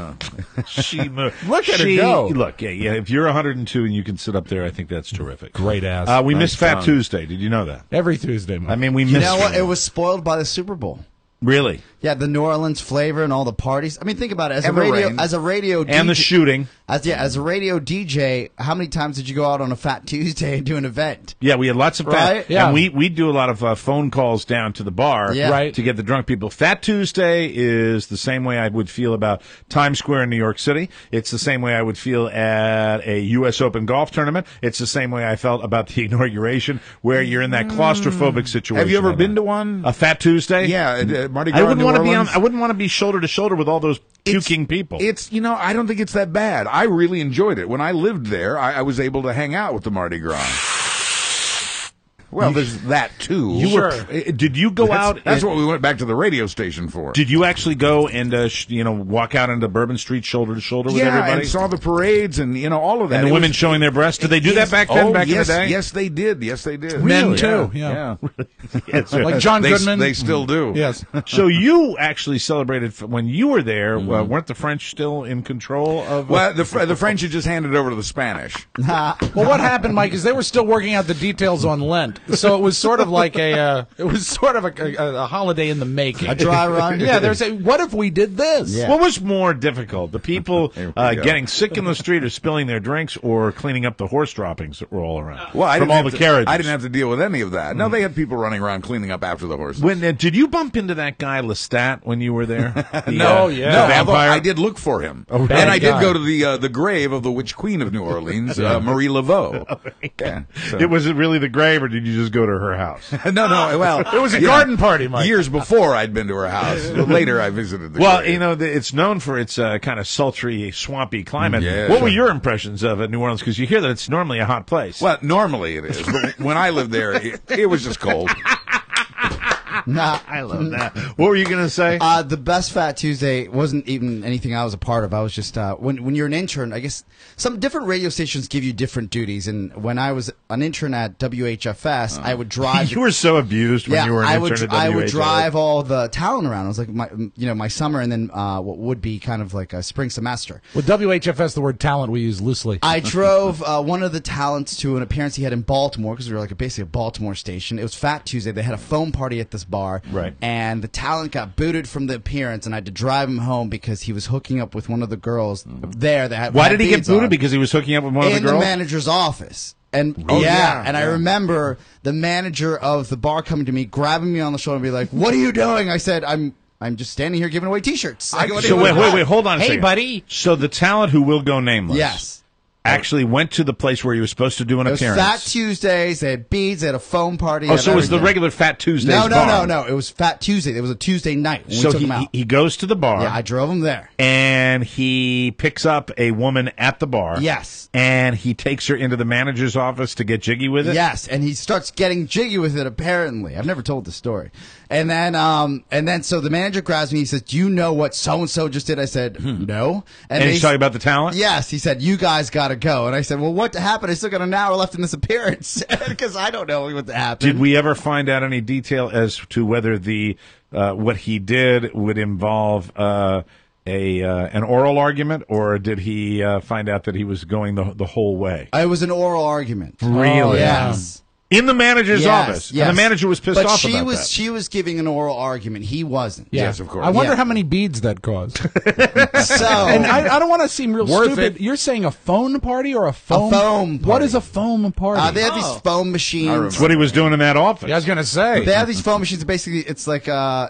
Speaker 1: She moved.
Speaker 2: Look at her go.
Speaker 1: Look, yeah. If you're 102 and you can sit up there, I think that's terrific.
Speaker 2: Great ass.
Speaker 1: We
Speaker 4: Nice
Speaker 1: missed Fat
Speaker 4: tongue.
Speaker 1: Tuesday. Did you know that?
Speaker 2: Every Tuesday.
Speaker 1: I mean, we
Speaker 7: You
Speaker 1: missed.
Speaker 7: know what? It was spoiled by the Super Bowl.
Speaker 1: Really?
Speaker 7: Yeah, the New Orleans flavor and all the parties. I mean, think about it.
Speaker 4: And the rain.
Speaker 7: As a radio DJ,
Speaker 1: And the shooting.
Speaker 7: As a radio DJ, how many times did you go out on a Fat Tuesday and do an event?
Speaker 1: Yeah, we had lots of fat.
Speaker 7: Right?
Speaker 2: Yeah.
Speaker 1: And we do a lot of phone calls down to the bar
Speaker 7: Yeah.
Speaker 2: Right.
Speaker 1: to get the drunk people. Fat Tuesday is the same way I would feel about Times Square in New York City. It's the same way I would feel at a U.S. Open golf tournament. It's the same way I felt about the inauguration, where you're in that claustrophobic situation.
Speaker 4: Have you ever been to one?
Speaker 1: A Fat Tuesday?
Speaker 4: Yeah, Mardi Gras.
Speaker 1: I wouldn't
Speaker 4: New
Speaker 1: want to be
Speaker 4: Orleans.
Speaker 1: I wouldn't want to be shoulder to shoulder with all those puking people.
Speaker 4: It's, I don't think it's that bad. I really enjoyed it. When I lived there, I was able to hang out with the Mardi Gras. Well, there's that too.
Speaker 1: Did you go out?
Speaker 4: That's what we went back to the radio station for.
Speaker 1: Did you actually go and walk out into Bourbon Street shoulder to shoulder with everybody?
Speaker 4: and saw the parades and all of that.
Speaker 1: And the women showing their breasts. Did they do that back then? Back in the day?
Speaker 4: Yes, they did. Yes, they did.
Speaker 2: Men
Speaker 1: Really?
Speaker 2: too.
Speaker 4: Yeah.
Speaker 1: Yes, sir.
Speaker 2: Like John Goodman.
Speaker 4: They still do.
Speaker 2: Yes.
Speaker 1: So you actually celebrated when you were there. Weren't the French still in control of?
Speaker 4: Well, the French had just handed over to the Spanish.
Speaker 2: Well, what happened, Mike, is they were still working out the details on Lent, so it was sort of like a holiday in the making,
Speaker 7: A dry run.
Speaker 2: Yeah, there's what if we did this?
Speaker 7: Yeah.
Speaker 1: What was more difficult, the people
Speaker 4: go.
Speaker 1: getting sick in the street or spilling their drinks, or cleaning up the horse droppings that were all around?
Speaker 4: Well,
Speaker 1: from all the carriages.
Speaker 4: I didn't have to deal with any of that. No, they had people running around cleaning up after the horses.
Speaker 1: When did you bump into that guy Lestat when you were there?
Speaker 4: No,
Speaker 1: the
Speaker 4: although
Speaker 1: vampire.
Speaker 4: I did look for him,
Speaker 1: Oh,
Speaker 4: and
Speaker 1: bad
Speaker 4: I did
Speaker 2: guy.
Speaker 4: go to the grave of the Witch Queen of New Orleans, Marie Laveau. Yeah, so.
Speaker 1: Was it really the grave, or did you just go to her house?
Speaker 4: No. Well,
Speaker 2: It was a garden party, Mike.
Speaker 4: Years before, I'd been to her house. Later, I visited the
Speaker 1: Well,
Speaker 4: grave.
Speaker 1: it's known for its kind of sultry, swampy climate.
Speaker 4: Yeah,
Speaker 1: What
Speaker 4: sure.
Speaker 1: were your impressions of New Orleans? Because you hear that it's normally a hot place.
Speaker 4: Well, normally it is, but when I lived there, it was just cold.
Speaker 7: Nah.
Speaker 1: I love that. What were you going to say?
Speaker 7: The best Fat Tuesday wasn't even anything I was a part of. I was just when you're an intern, I guess some different radio stations give you different duties. And when I was an intern at WHFS, I would drive.
Speaker 1: You were so abused when you were an intern at
Speaker 7: I would
Speaker 1: WHFS.
Speaker 7: drive all the talent around. It was like my summer, and then what would be kind of like a spring semester.
Speaker 2: With WHFS, the word talent we use loosely.
Speaker 7: I drove one of the talents to an appearance he had in Baltimore, because we were like basically a Baltimore station. It was Fat Tuesday. They had a foam party at this bar.
Speaker 1: Right.
Speaker 7: And the talent got booted from the appearance, and I had to drive him home because he was hooking up with one of the girls there. That had,
Speaker 1: Why
Speaker 7: had
Speaker 1: did he get
Speaker 7: beads
Speaker 1: booted?
Speaker 7: on.
Speaker 1: Because he was hooking up with one of the
Speaker 7: In the
Speaker 1: girls?
Speaker 7: manager's office. And
Speaker 4: yeah.
Speaker 7: I remember the manager of the bar coming to me, grabbing me on the shoulder and be like, "What are you doing?" I said, I'm just standing here giving away T-shirts. Like, what are
Speaker 1: So
Speaker 7: you doing?"
Speaker 1: wait, hold on a
Speaker 11: Hey,
Speaker 1: second.
Speaker 11: buddy.
Speaker 1: So the talent who will go nameless
Speaker 7: Yes.
Speaker 1: actually went to the place where he was supposed to do an
Speaker 7: It was
Speaker 1: appearance.
Speaker 7: Fat Tuesdays. They had beads. They had a foam party.
Speaker 1: Oh, so it was the
Speaker 7: everything.
Speaker 1: regular Fat Tuesdays
Speaker 7: No.
Speaker 1: bar.
Speaker 7: It was Fat Tuesday. It was a Tuesday night when we
Speaker 1: So
Speaker 7: took him out.
Speaker 1: he goes to the bar.
Speaker 7: Yeah, I drove him there.
Speaker 1: And he picks up a woman at the bar.
Speaker 7: Yes.
Speaker 1: And he takes her into the manager's office to get jiggy with it.
Speaker 7: Yes, and he starts getting jiggy with it, apparently. I've never told this story. And then so the manager grabs me. He says, "Do you know what so and so just did?" I said, "No."
Speaker 1: And he's talking about the talent.
Speaker 7: Yes, he said, "You guys got to go." And I said, "Well, what happened? I still got an hour left in this appearance because I don't know what happened."
Speaker 1: Did we ever find out any detail as to whether the what he did would involve an oral argument, or did he find out that he was going the whole way?
Speaker 7: It was an oral argument.
Speaker 1: Really?
Speaker 7: Oh, yes.
Speaker 1: In the manager's office.
Speaker 7: Yes.
Speaker 1: And the manager was pissed off about that.
Speaker 7: She was giving an oral argument. He wasn't.
Speaker 2: Yeah.
Speaker 4: Yes, of course.
Speaker 2: I wonder how many beads that caused.
Speaker 7: So,
Speaker 2: and I don't want to seem real
Speaker 7: Worth
Speaker 2: stupid.
Speaker 7: it.
Speaker 2: You're saying a phone party or a foam?
Speaker 7: A foam party.
Speaker 2: What is a foam party?
Speaker 7: They have these foam machines.
Speaker 1: That's what he was doing in that office.
Speaker 2: Yeah, I was going to say.
Speaker 7: They have these foam machines. Basically, it's like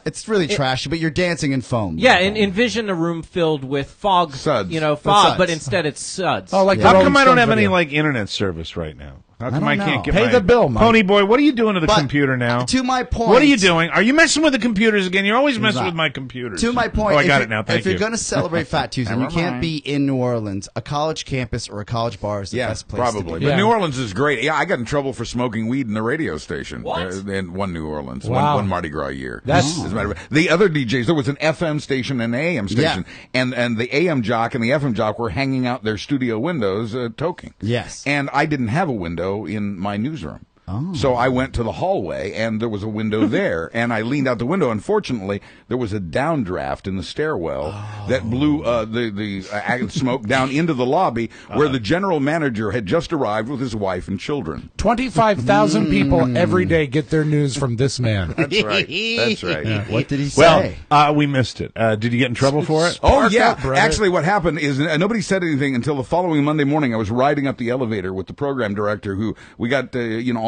Speaker 7: it's really trashy, but you're dancing in foam.
Speaker 11: Yeah, and envision a room filled with fog,
Speaker 4: suds.
Speaker 11: fog,
Speaker 7: suds.
Speaker 11: but instead it's suds.
Speaker 2: Oh, like
Speaker 1: How come I don't have any internet service right now? How come I
Speaker 7: don't
Speaker 1: can't
Speaker 7: know.
Speaker 1: get
Speaker 2: Pay
Speaker 1: my
Speaker 2: the bill, Mike.
Speaker 1: Pony Boy, what are you doing to the
Speaker 7: But,
Speaker 1: computer now?
Speaker 7: To my point.
Speaker 1: What are you doing? Are you messing with the computers again? You're always messing with my computers.
Speaker 7: To my point.
Speaker 1: Oh, I got it now. Thank
Speaker 7: if
Speaker 1: you.
Speaker 7: you're going to celebrate Fat Tuesday, and you can't be in New Orleans, a college campus or a college bar is the best place
Speaker 4: probably.
Speaker 7: to be.
Speaker 4: But New Orleans is great. Yeah, I got in trouble for smoking weed in the radio station.
Speaker 11: What?
Speaker 4: In one New Orleans,
Speaker 2: Wow.
Speaker 4: one Mardi Gras year.
Speaker 2: That's-
Speaker 4: As a matter of fact, the other DJs, there was an FM station and an AM station, and the AM jock and the FM jock were hanging out their studio windows toking.
Speaker 7: Yes.
Speaker 4: And I didn't have a window in my newsroom.
Speaker 7: Oh.
Speaker 4: So I went to the hallway, and there was a window there, and I leaned out the window. Unfortunately, there was a downdraft in the stairwell that blew the smoke down into the lobby, where the general manager had just arrived with his wife and children.
Speaker 2: 25,000 people every day get their news from this man.
Speaker 4: That's right. That's right.
Speaker 7: What did he say?
Speaker 1: Well, we missed it. Did you get in trouble for it?
Speaker 4: Oh,
Speaker 2: Spark
Speaker 4: yeah.
Speaker 2: up, brother.
Speaker 4: Actually, what happened is nobody said anything until the following Monday morning. I was riding up the elevator with the program director, who we got,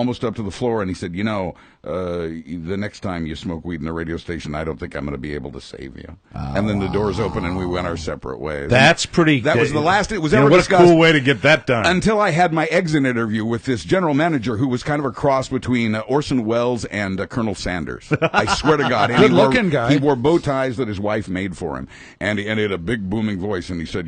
Speaker 4: almost up to the floor, and he said, the next time you smoke weed in a radio station, I don't think I'm going to be able to save you. And then the doors opened, and we went our separate ways.
Speaker 1: That's pretty.
Speaker 4: That was the last it was
Speaker 1: You know,
Speaker 4: ever
Speaker 1: what
Speaker 4: discussed.
Speaker 1: a cool way to get that done.
Speaker 4: Until I had my exit interview with this general manager who was kind of a cross between Orson Welles and Colonel Sanders. I swear to God. And
Speaker 2: Good-looking guy.
Speaker 4: He wore bow ties that his wife made for him. And he had a big booming voice, and he said,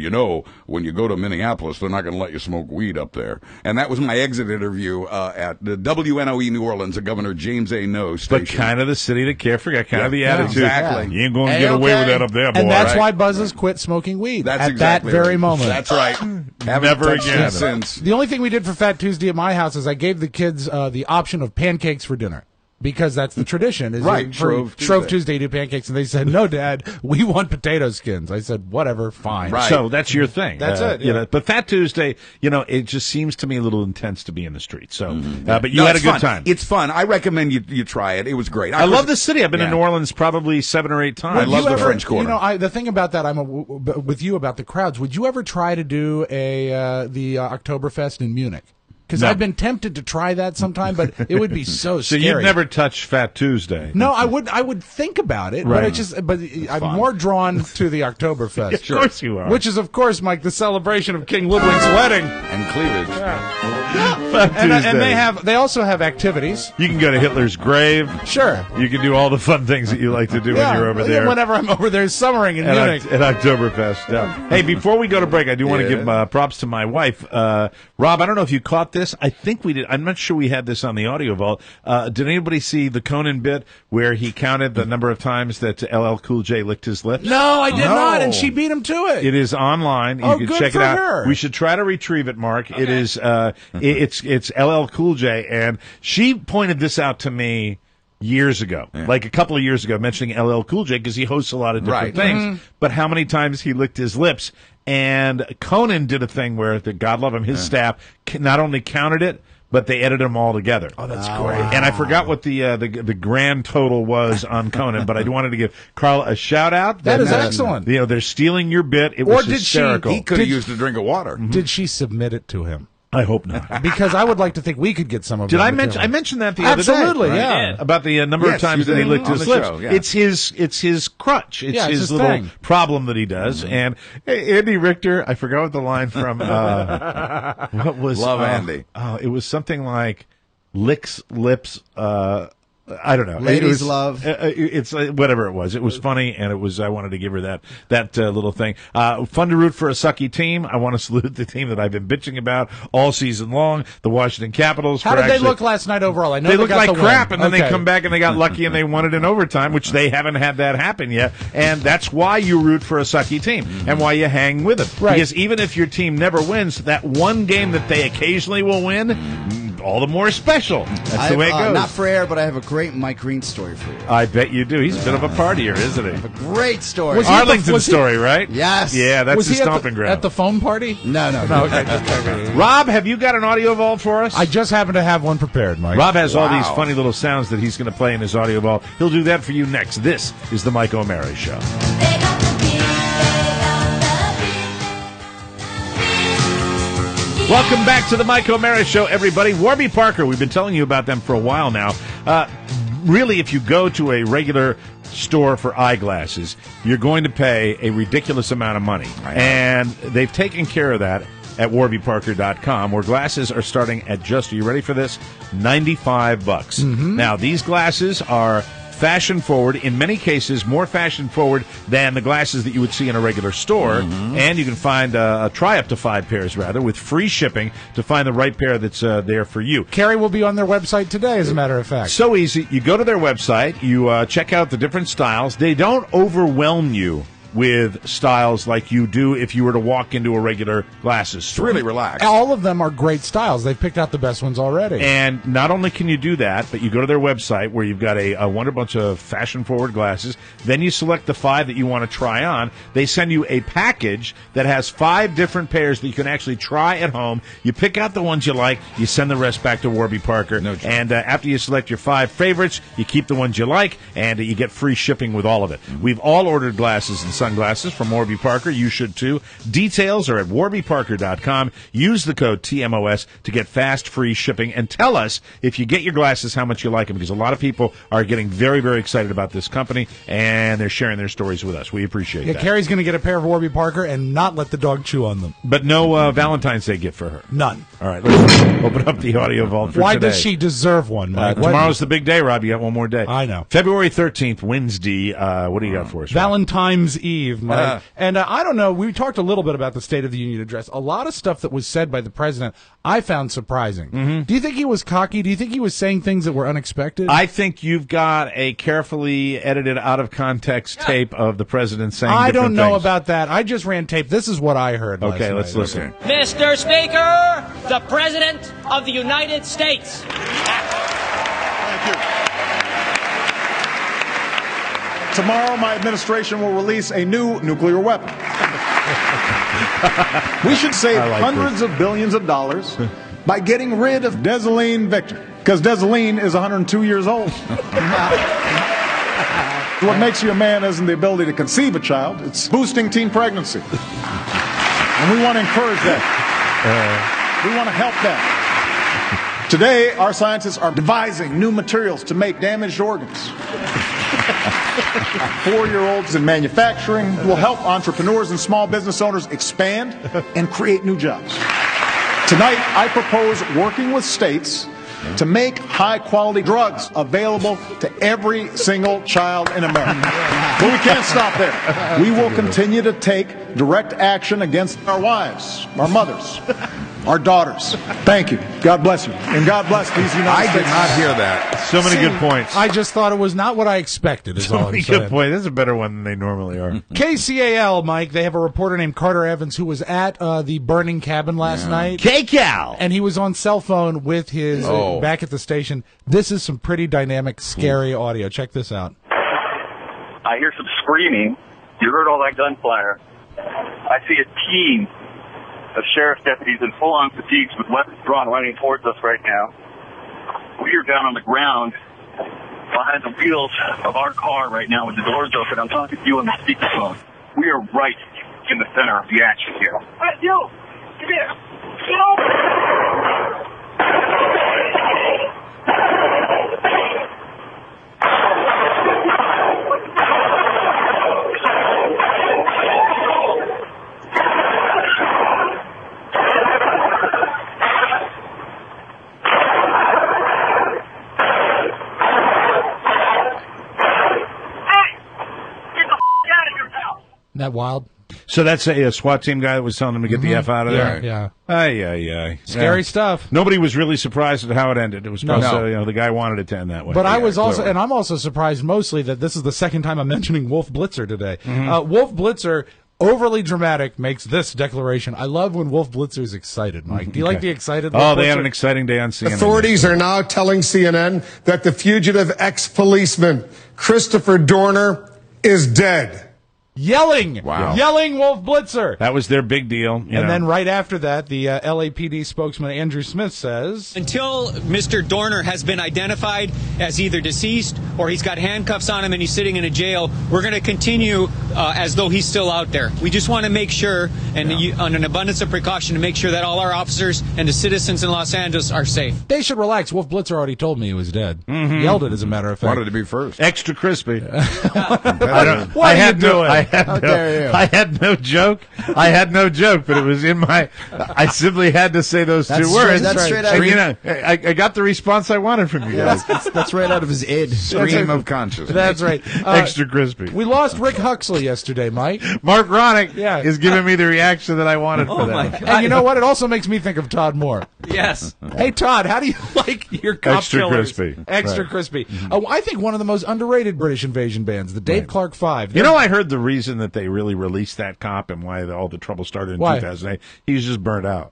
Speaker 4: when you go to Minneapolis, they're not going to let you smoke weed up there. And that was my exit interview at the WNOE New Orleans, a Governor James A. No station.
Speaker 1: But kind of the city to care for, kind of the attitude.
Speaker 4: Exactly.
Speaker 1: You ain't going to get away with that up there, boy.
Speaker 2: And that's
Speaker 1: right?
Speaker 2: why Buzzes quit smoking weed
Speaker 4: That's
Speaker 2: at
Speaker 4: exactly
Speaker 2: that very
Speaker 4: right.
Speaker 2: moment.
Speaker 4: That's right. Haven't
Speaker 1: Never
Speaker 4: touched
Speaker 1: again.
Speaker 4: it since.
Speaker 2: The only thing we did for Fat Tuesday at my house is I gave the kids the option of pancakes for dinner. Because that's the tradition. Is
Speaker 4: Right,
Speaker 2: for
Speaker 4: Shrove
Speaker 2: Tuesday, do pancakes. And they said, "No, Dad, we want potato skins." I said, "Whatever, fine."
Speaker 4: Right.
Speaker 1: So that's your thing.
Speaker 2: That's it, yeah.
Speaker 1: But Fat Tuesday, it just seems to me a little intense to be in the street. So, but you had a
Speaker 4: it's
Speaker 1: good
Speaker 4: fun.
Speaker 1: time.
Speaker 4: It's fun. I recommend you try it. It was great.
Speaker 1: I love the city. I've been
Speaker 4: Yeah.
Speaker 1: in New Orleans probably 7 or 8 times.
Speaker 4: I love
Speaker 2: you
Speaker 4: the
Speaker 2: ever-
Speaker 4: French Quarter.
Speaker 2: The thing about that, with you about the crowds. Would you ever try to do the Oktoberfest in Munich? Because
Speaker 1: No.
Speaker 2: I've been tempted to try that sometime, but it would be so
Speaker 1: So
Speaker 2: scary.
Speaker 1: you've never touched Fat Tuesday?
Speaker 2: No, I would think about it,
Speaker 1: Right.
Speaker 2: but I'm more drawn to the Oktoberfest.
Speaker 1: Of course you are.
Speaker 2: Which is, of course, Mike, the celebration of King Ludwig's wedding.
Speaker 4: And cleavage.
Speaker 1: Fat Tuesday.
Speaker 2: And they also have activities.
Speaker 1: You can go to Hitler's grave.
Speaker 2: Sure.
Speaker 1: You can do all the fun things that you like to do when you're over there.
Speaker 2: Whenever I'm over there summering in Munich.
Speaker 1: At Oktoberfest. Yeah. Hey, before we go to break, I do want to give props to my wife. Rob, I don't know if you caught this. I think we did. I'm not sure we had this on the audio vault. Did anybody see the Conan bit where he counted the number of times that LL Cool J licked his lips?
Speaker 2: No, I did not, and she beat him to it.
Speaker 1: It is online. You
Speaker 2: Oh,
Speaker 1: can
Speaker 2: good
Speaker 1: check
Speaker 2: for
Speaker 1: it out.
Speaker 2: her.
Speaker 1: We should try to retrieve it, Mark. It is it's LL Cool J, and she pointed this out to me years ago, like a couple of years ago, mentioning LL Cool J because he hosts a lot of different things. But how many times he licked his lips? And Conan did a thing where, God love him, his staff not only counted it, but they edited them all together.
Speaker 2: Oh, that's great.
Speaker 1: And I forgot what the grand total was on Conan, but I wanted to give Carla a shout out.
Speaker 2: That is excellent.
Speaker 1: They're stealing your bit. It
Speaker 2: Or
Speaker 1: was
Speaker 2: did
Speaker 1: hysterical.
Speaker 4: He could have used a drink of water.
Speaker 2: Did she submit it to him?
Speaker 1: I hope not.
Speaker 2: Because I would like to think we could get some of
Speaker 1: Did
Speaker 2: that
Speaker 1: I
Speaker 2: material.
Speaker 1: mention? I mentioned that the other day.
Speaker 2: Absolutely,
Speaker 1: right?
Speaker 2: yeah.
Speaker 1: About the number of
Speaker 4: Yes,
Speaker 1: times
Speaker 4: you
Speaker 1: that he
Speaker 4: did
Speaker 1: licked
Speaker 4: on
Speaker 1: his
Speaker 4: the
Speaker 1: lips.
Speaker 4: show, yeah.
Speaker 1: It's his crutch. It's
Speaker 2: Yeah, it's
Speaker 1: his
Speaker 2: his
Speaker 1: little
Speaker 2: thing.
Speaker 1: problem that he does. And Andy Richter, I forgot what the line from. What was
Speaker 4: Love Andy.
Speaker 1: Oh, it was something like licks lips. I don't know.
Speaker 7: Ladies love.
Speaker 1: It's whatever it was. It was funny, and it was. I wanted to give her that little thing. Fun to root for a sucky team. I want to salute the team that I've been bitching about all season long, the Washington Capitals.
Speaker 2: How did they look last night overall? I know
Speaker 1: they looked like crap,
Speaker 2: win.
Speaker 1: and then they come back and they got lucky and they won it in overtime, which they haven't had that happen yet. And that's why you root for a sucky team and why you hang with it.
Speaker 2: Right.
Speaker 1: Because even if your team never wins, that one game that they occasionally will win, all the more special. That's the way it goes.
Speaker 7: Not for air, but I have a great Mike Green story for you.
Speaker 1: I bet you do. He's a bit of a partier, isn't he?
Speaker 7: A great story.
Speaker 1: Arlington story, right?
Speaker 7: Yes.
Speaker 1: Yeah, that's the stomping ground.
Speaker 2: At the foam party?
Speaker 7: No.
Speaker 2: Okay.
Speaker 1: Rob, have you got an audio vault for us?
Speaker 2: I just happen to have one prepared, Mike.
Speaker 1: Rob has all these funny little sounds that he's going to play in his audio vault. He'll do that for you next. This is the Mike O'Mara Show. Welcome back to the Mike O'Mara Show, everybody. Warby Parker, we've been telling you about them for a while now. Really, if you go to a regular store for eyeglasses, you're going to pay a ridiculous amount of money. And they've taken care of that at warbyparker.com, where glasses are starting at just, are you ready for this? $95. Now, these glasses are fashion forward, in many cases more fashion forward than the glasses that you would see in a regular store. And you can find try up to 5 pairs rather with free shipping to find the right pair that's there for you.
Speaker 2: Carrie will be on their website today, as a matter of fact.
Speaker 1: So easy. You go to their website, you check out the different styles. They don't overwhelm you with styles like you do if you were to walk into a regular glasses store.
Speaker 4: It's really relaxed.
Speaker 2: All of them are great styles. They've picked out the best ones already.
Speaker 1: And not only can you do that, but you go to their website where you've got a wonder bunch of fashion-forward glasses. Then you select the 5 that you want to try on. They send you a package that has 5 different pairs that you can actually try at home. You pick out the ones you like. You send the rest back to Warby Parker.
Speaker 4: No joke.
Speaker 1: And after you select your 5 favorites, you keep the ones you like, and you get free shipping with all of it. We've all ordered glasses and sunglasses from Warby Parker. You should too. Details are at warbyparker.com. Use the code TMOS to get fast free shipping, and tell us if you get your glasses how much you like them, because a lot of people are getting very, very excited about this company and they're sharing their stories with us. We appreciate that.
Speaker 2: Carrie's going to get a pair of Warby Parker and not let the dog chew on them.
Speaker 1: But no Valentine's Day gift for her.
Speaker 2: None.
Speaker 1: All right, let's open up the audio vault for
Speaker 2: Why
Speaker 1: today.
Speaker 2: does she deserve one, Mike?
Speaker 1: Tomorrow's the big day, Rob. You got one more day.
Speaker 2: I know.
Speaker 1: February 13th, Wednesday. What do you got for us, Rob?
Speaker 2: Valentine's Eve, Mike. And I don't know, we talked a little bit about the State of the Union address. A lot of stuff that was said by the president I found surprising. Do you think he was cocky? Do you think he was saying things that were unexpected?
Speaker 1: I think you've got a carefully edited, out-of-context tape of the president saying
Speaker 2: I don't know
Speaker 1: things.
Speaker 2: about that. I just ran tape. This is what I heard last
Speaker 1: Okay, let's
Speaker 2: night.
Speaker 1: listen.
Speaker 15: Mr. Speaker, the President of the United States.
Speaker 16: Thank you. Tomorrow, my administration will release a new nuclear weapon. We should save hundreds of billions of dollars by getting rid of Desaline Victor, because Desaline is 102 years old. What makes you a man isn't the ability to conceive a child, it's boosting teen pregnancy. And we want to encourage that. We want to help that. Today, our scientists are devising new materials to make damaged organs. 4-year-olds in manufacturing will help entrepreneurs and small business owners expand and create new jobs. Tonight, I propose working with states to make high-quality drugs available to every single child in America. But we can't stop there. We will continue to take direct action against our wives, our mothers, our daughters. Thank you. God bless you. And God bless these United States.
Speaker 4: I did not hear that.
Speaker 1: So many good points.
Speaker 2: I just thought it was not what I expected, is all I'm
Speaker 1: Good
Speaker 2: saying.
Speaker 1: point. This is a better one than they normally are.
Speaker 2: KCAL, Mike, they have a reporter named Carter Evans who was at the burning cabin last night.
Speaker 1: KCAL!
Speaker 2: And he was on cell phone with his back at the station. This is some pretty dynamic, scary audio. Check this out.
Speaker 17: I hear some screaming. You heard all that gunfire. I see a team of sheriff's deputies in full-on fatigues with weapons drawn running towards us right now. We are down on the ground behind the wheels of our car right now with the doors open. I'm talking to you on the speakerphone. We are right in the center of the action here. Hey, you! Come here! Get over!
Speaker 2: that wild?
Speaker 1: So that's a SWAT team guy that was telling them to get the F out of there?
Speaker 2: Yeah.
Speaker 1: Aye.
Speaker 2: Scary stuff.
Speaker 1: Nobody was really surprised at how it ended. It was supposed to, the guy wanted it to end that way.
Speaker 2: But I was also, and I'm also surprised mostly that this is the second time I'm mentioning Wolf Blitzer today. Wolf Blitzer, overly dramatic, makes this declaration. I love when Wolf Blitzer is excited, Mike. Do you like the excited Wolf
Speaker 1: they
Speaker 2: Blitzer?
Speaker 1: had an exciting day on CNN.
Speaker 18: Authorities are now telling CNN that the fugitive ex-policeman Christopher Dorner is dead.
Speaker 2: Yelling Wolf Blitzer.
Speaker 1: That was their big deal.
Speaker 2: And then right after that, the LAPD spokesman Andrew Smith says,
Speaker 19: until Mr. Dorner has been identified as either deceased or he's got handcuffs on him and he's sitting in a jail, we're going to continue as though he's still out there. We just want to make sure, and on an abundance of precaution, to make sure that all our officers and the citizens in Los Angeles are safe.
Speaker 2: They should relax. Wolf Blitzer already told me he was dead. Yelled it, as a matter of fact.
Speaker 4: Wanted to be first.
Speaker 1: Extra crispy.
Speaker 2: What are you doing?
Speaker 1: I had no joke. But it was in my. I simply had to say those two words.
Speaker 7: That's straight out of
Speaker 1: I got the response I wanted from you guys.
Speaker 7: That's right out of his id.
Speaker 4: Stream of consciousness.
Speaker 2: That's right.
Speaker 1: Extra crispy.
Speaker 2: We lost Rick Huxley yesterday, Mike.
Speaker 1: Mark Ronick is giving me the reaction that I wanted for that.
Speaker 11: My God.
Speaker 2: And you know what? It also makes me think of Todd Moore.
Speaker 11: Yes.
Speaker 2: Hey, Todd, how do you like your cop
Speaker 1: Extra
Speaker 2: killers?
Speaker 1: crispy.
Speaker 2: Extra crispy. I think one of the most underrated British invasion bands, the Dave Clark Five.
Speaker 1: You know, I heard the reason that they really released that cop and why all the trouble started in 2008. He was just burnt out.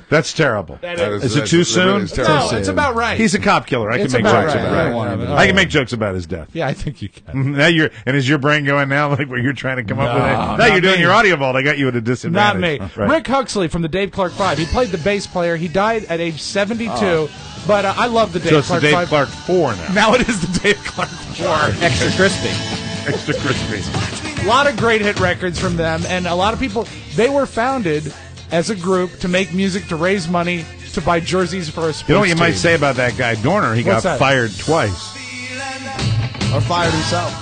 Speaker 1: That's terrible. Is it too soon?
Speaker 2: No, it's about right.
Speaker 1: He's a cop killer. I can make jokes about it. I can make jokes about his death.
Speaker 2: Yeah, I think you can.
Speaker 1: Now is your brain going now like what you're trying to come up with? Now
Speaker 2: not
Speaker 1: you're doing
Speaker 2: me.
Speaker 1: your audio vault. I got you at a disadvantage.
Speaker 2: Not me.
Speaker 1: Right.
Speaker 2: Rick Huxley from the Dave Clark Five. He played the bass player. He died at age 72. But I love the Dave
Speaker 1: So it's
Speaker 2: Clark
Speaker 1: the Dave
Speaker 2: 5.
Speaker 1: Clark 4 now.
Speaker 2: Now it is the Dave Clark 4.
Speaker 11: Extra crispy.
Speaker 1: Extra crispy.
Speaker 2: A lot of great hit records from them, and a lot of people, they were founded as a group to make music to raise money to buy jerseys for a sports
Speaker 1: You know what you
Speaker 2: team.
Speaker 1: might say about that guy Dorner? He
Speaker 2: What's
Speaker 1: got
Speaker 2: that?
Speaker 1: fired twice.
Speaker 7: Or fired himself.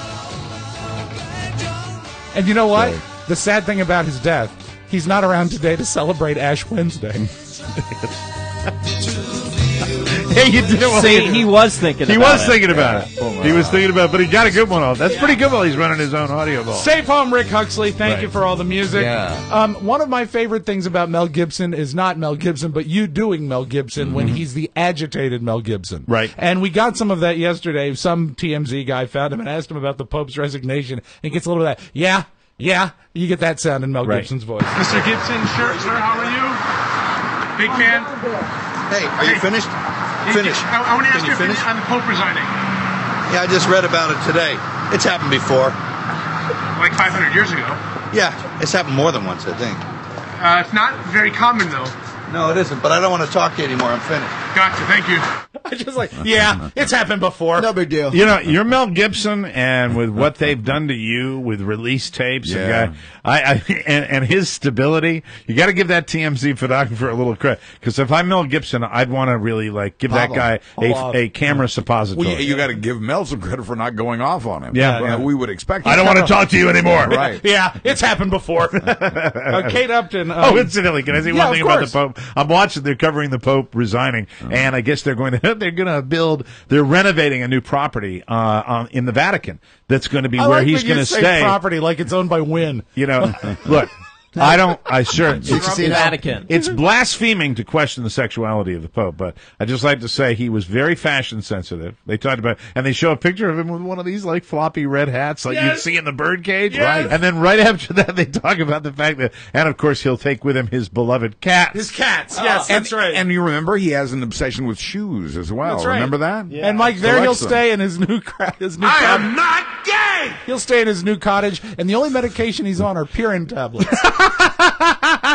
Speaker 2: And you know what? The sad thing about his death, he's not around today to celebrate Ash Wednesday.
Speaker 1: Hey, you did it.
Speaker 11: See, he was thinking about it.
Speaker 1: He was thinking about it. He was thinking about it, but he got a good one off. That's pretty good while he's running his own audio vault.
Speaker 2: Safe home, Rick Huxley. Thank you for all the music.
Speaker 4: Yeah.
Speaker 2: One of my favorite things about Mel Gibson is not Mel Gibson, but you doing Mel Gibson when he's the agitated Mel Gibson.
Speaker 1: Right.
Speaker 2: And we got some of that yesterday. Some TMZ guy found him and asked him about the Pope's resignation. And he gets a little of that, yeah. You get that sound in Mel Gibson's voice.
Speaker 13: Mr. Gibson, sir, how are you? Big fan.
Speaker 20: Hey, are you finished? Finish.
Speaker 13: I want to ask you
Speaker 20: finish
Speaker 13: on the Pope resigning.
Speaker 20: Yeah, I just read about it today. It's happened before.
Speaker 13: Like 500 years ago.
Speaker 20: Yeah, it's happened more than once, I think.
Speaker 13: It's not very common, though.
Speaker 20: No, it isn't, but I don't want to talk to you anymore. I'm finished.
Speaker 13: Gotcha, thank you.
Speaker 2: I just like, yeah, it's happened before.
Speaker 7: No big deal.
Speaker 1: You know, you're Mel Gibson, and with what they've done to you with release tapes, and his stability, you got to give that TMZ photographer a little credit. Because if I'm Mel Gibson, I'd want to really give that guy a camera suppository.
Speaker 4: Well, you got to give Mel some credit for not going off on him.
Speaker 1: Yeah.
Speaker 4: We would expect.
Speaker 1: I don't want to talk to you anymore.
Speaker 4: Right.
Speaker 2: Yeah, it's happened before. Kate Upton.
Speaker 1: Incidentally, can I say one thing about the Pope? I'm watching. They're covering the Pope resigning, and I guess they're going to build. They're renovating a new property in the Vatican that's going to be where he's going to stay.
Speaker 2: Property like it's owned by Wynn.
Speaker 1: You know, look. It's
Speaker 11: Vatican.
Speaker 1: It's blaspheming to question the sexuality of the Pope, but I just like to say he was very fashion sensitive. They talked about, and they show a picture of him with one of these floppy red hats like you'd see in the birdcage.
Speaker 2: Yes.
Speaker 1: Right. And then right after that, they talk about the fact that, and of course, he'll take with him his beloved cats.
Speaker 2: His cats, yes, that's right.
Speaker 4: And you remember he has an obsession with shoes as well.
Speaker 2: That's right.
Speaker 4: Remember that?
Speaker 2: Yeah. And Mike, there he'll stay in his new cottage.
Speaker 13: I am not gay!
Speaker 2: He'll stay in his new cottage, and the only medication he's on are Pirin tablets.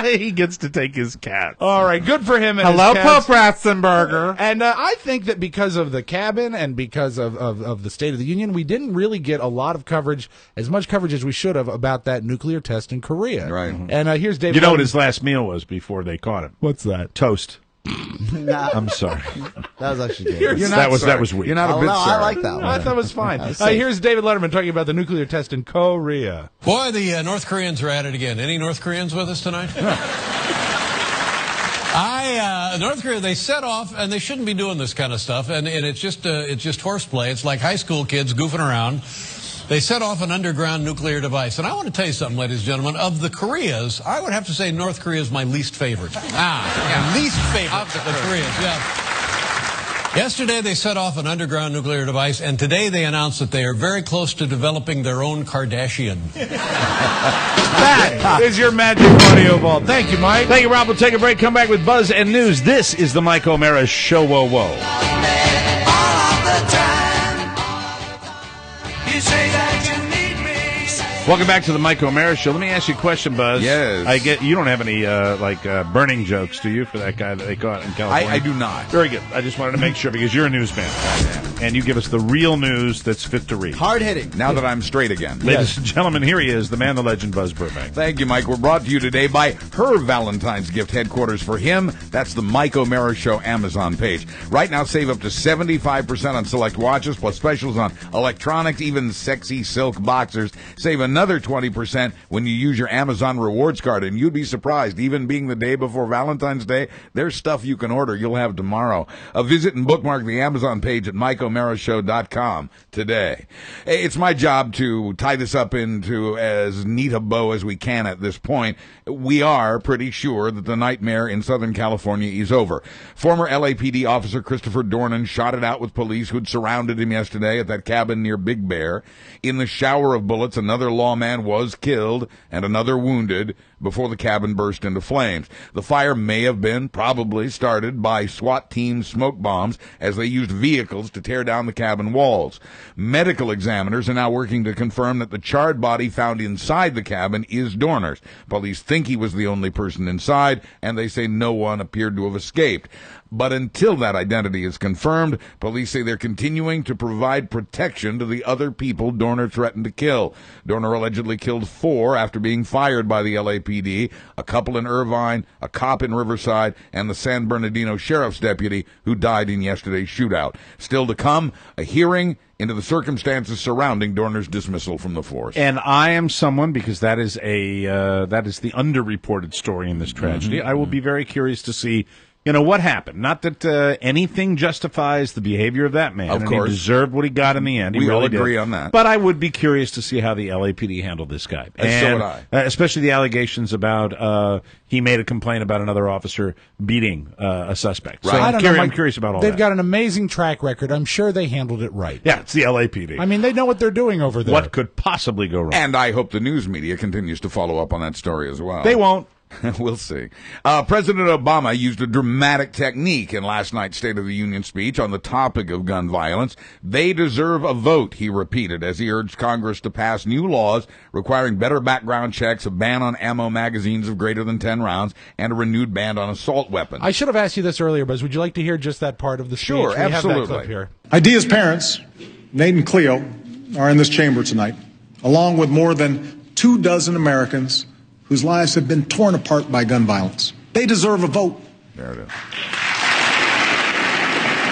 Speaker 1: He gets to take his cat.
Speaker 2: All right, good for him. And
Speaker 1: Hello,
Speaker 2: his cats.
Speaker 1: Pope Ratzenberger.
Speaker 2: And I think that because of the cabin and because of the State of the Union, we didn't really get a lot of coverage, as much coverage as we should have, about that nuclear test in Korea.
Speaker 4: Right.
Speaker 2: And here's David.
Speaker 1: You know what his last meal was before they caught him?
Speaker 2: What's that?
Speaker 1: Toast.
Speaker 7: Nah.
Speaker 1: I'm sorry.
Speaker 7: That was actually good.
Speaker 1: That was weak.
Speaker 4: You're not a bit sorry.
Speaker 7: I like that one.
Speaker 2: I thought it was fine. Here's David Letterman talking about the nuclear test in Korea.
Speaker 21: Boy, the North Koreans are at it again. Any North Koreans with us tonight? North Korea, they set off, and they shouldn't be doing this kind of stuff, and it's just horseplay. It's like high school kids goofing around. They set off an underground nuclear device. And I want to tell you something, ladies and gentlemen. Of the Koreas, I would have to say North Korea is my least favorite. Least favorite of the Koreas, yeah. Yesterday, they set off an underground nuclear device, and today they announced that they are very close to developing their own Kardashian.
Speaker 1: That is your magic audio vault. Thank you, Mike. Thank you, Rob. We'll take a break, come back with Buzz and News. This is the Mike O'Mara Show. Whoa, whoa. Welcome back to the Mike O'Mara Show. Let me ask you a question, Buzz.
Speaker 4: Yes.
Speaker 1: You don't have any burning jokes, do you, for that guy that they caught in California?
Speaker 4: I do not.
Speaker 1: Very good. I just wanted to make sure because you're a newsman, and you give us the real news that's fit to read.
Speaker 7: Hard hitting.
Speaker 4: Now that I'm straight again.
Speaker 1: Ladies and gentlemen, here he is, the man, the legend, Buzz Burbank.
Speaker 4: Thank you, Mike. We're brought to you today by her Valentine's gift headquarters for him. That's the Mike O'Mara Show Amazon page. Right now, save up to 75% on select watches, plus specials on electronics, even sexy silk boxers. Save another 20% when you use your Amazon rewards card, and you'd be surprised, even being the day before Valentine's Day, there's stuff you can order you'll have tomorrow. Visit and bookmark the Amazon page at MikeO'MaraShow.com today. Hey, it's my job to tie this up into as neat a bow as we can at this point. We are pretty sure that the nightmare in Southern California is over. Former LAPD officer Christopher Dornan shot it out with police who'd surrounded him yesterday at that cabin near Big Bear. In the shower of bullets, another lawman was killed and another wounded before the cabin burst into flames. The fire may have been, probably, started by SWAT team smoke bombs as they used vehicles to tear down the cabin walls. Medical examiners are now working to confirm that the charred body found inside the cabin is Dorner's. Police think he was the only person inside, and they say no one appeared to have escaped. But until that identity is confirmed, police say they're continuing to provide protection to the other people Dorner threatened to kill. Dorner allegedly killed 4 after being fired by the LAPD, a couple in Irvine, a cop in Riverside, and the San Bernardino sheriff's deputy who died in yesterday's shootout. Still to come, a hearing into the circumstances surrounding Dorner's dismissal from the force.
Speaker 1: And I am someone, because that is the underreported story in this tragedy. I will be very curious to see what happened. Not that anything justifies the behavior of that man.
Speaker 4: Of course.
Speaker 1: He deserved what he got in the end. He
Speaker 4: we
Speaker 1: really
Speaker 4: all agree
Speaker 1: did.
Speaker 4: on that.
Speaker 1: But I would be curious to see how the LAPD handled this guy.
Speaker 4: So would I.
Speaker 1: Especially the allegations about he made a complaint about another officer beating a suspect.
Speaker 2: Right.
Speaker 1: So I'm
Speaker 2: Mike,
Speaker 1: curious about all that.
Speaker 2: They've got an amazing track record. I'm sure they handled it right.
Speaker 1: Yeah, it's the LAPD.
Speaker 2: I mean, they know what they're doing over there.
Speaker 1: What could possibly go wrong?
Speaker 4: And I hope the news media continues to follow up on that story as well.
Speaker 1: They won't.
Speaker 4: We'll see. President Obama used a dramatic technique in last night's State of the Union speech on the topic of gun violence. They deserve a vote, he repeated, as he urged Congress to pass new laws requiring better background checks, a ban on ammo magazines of greater than 10 rounds, and a renewed ban on assault weapons.
Speaker 2: I should have asked you this earlier, Buzz. Would you like to hear just that part of the speech?
Speaker 4: Sure, absolutely.
Speaker 2: Have that clip here.
Speaker 16: Idea's parents, Nate and Cleo, are in this chamber tonight, along with more than 24 Americans whose lives have been torn apart by gun violence. They deserve a vote.
Speaker 4: There it is.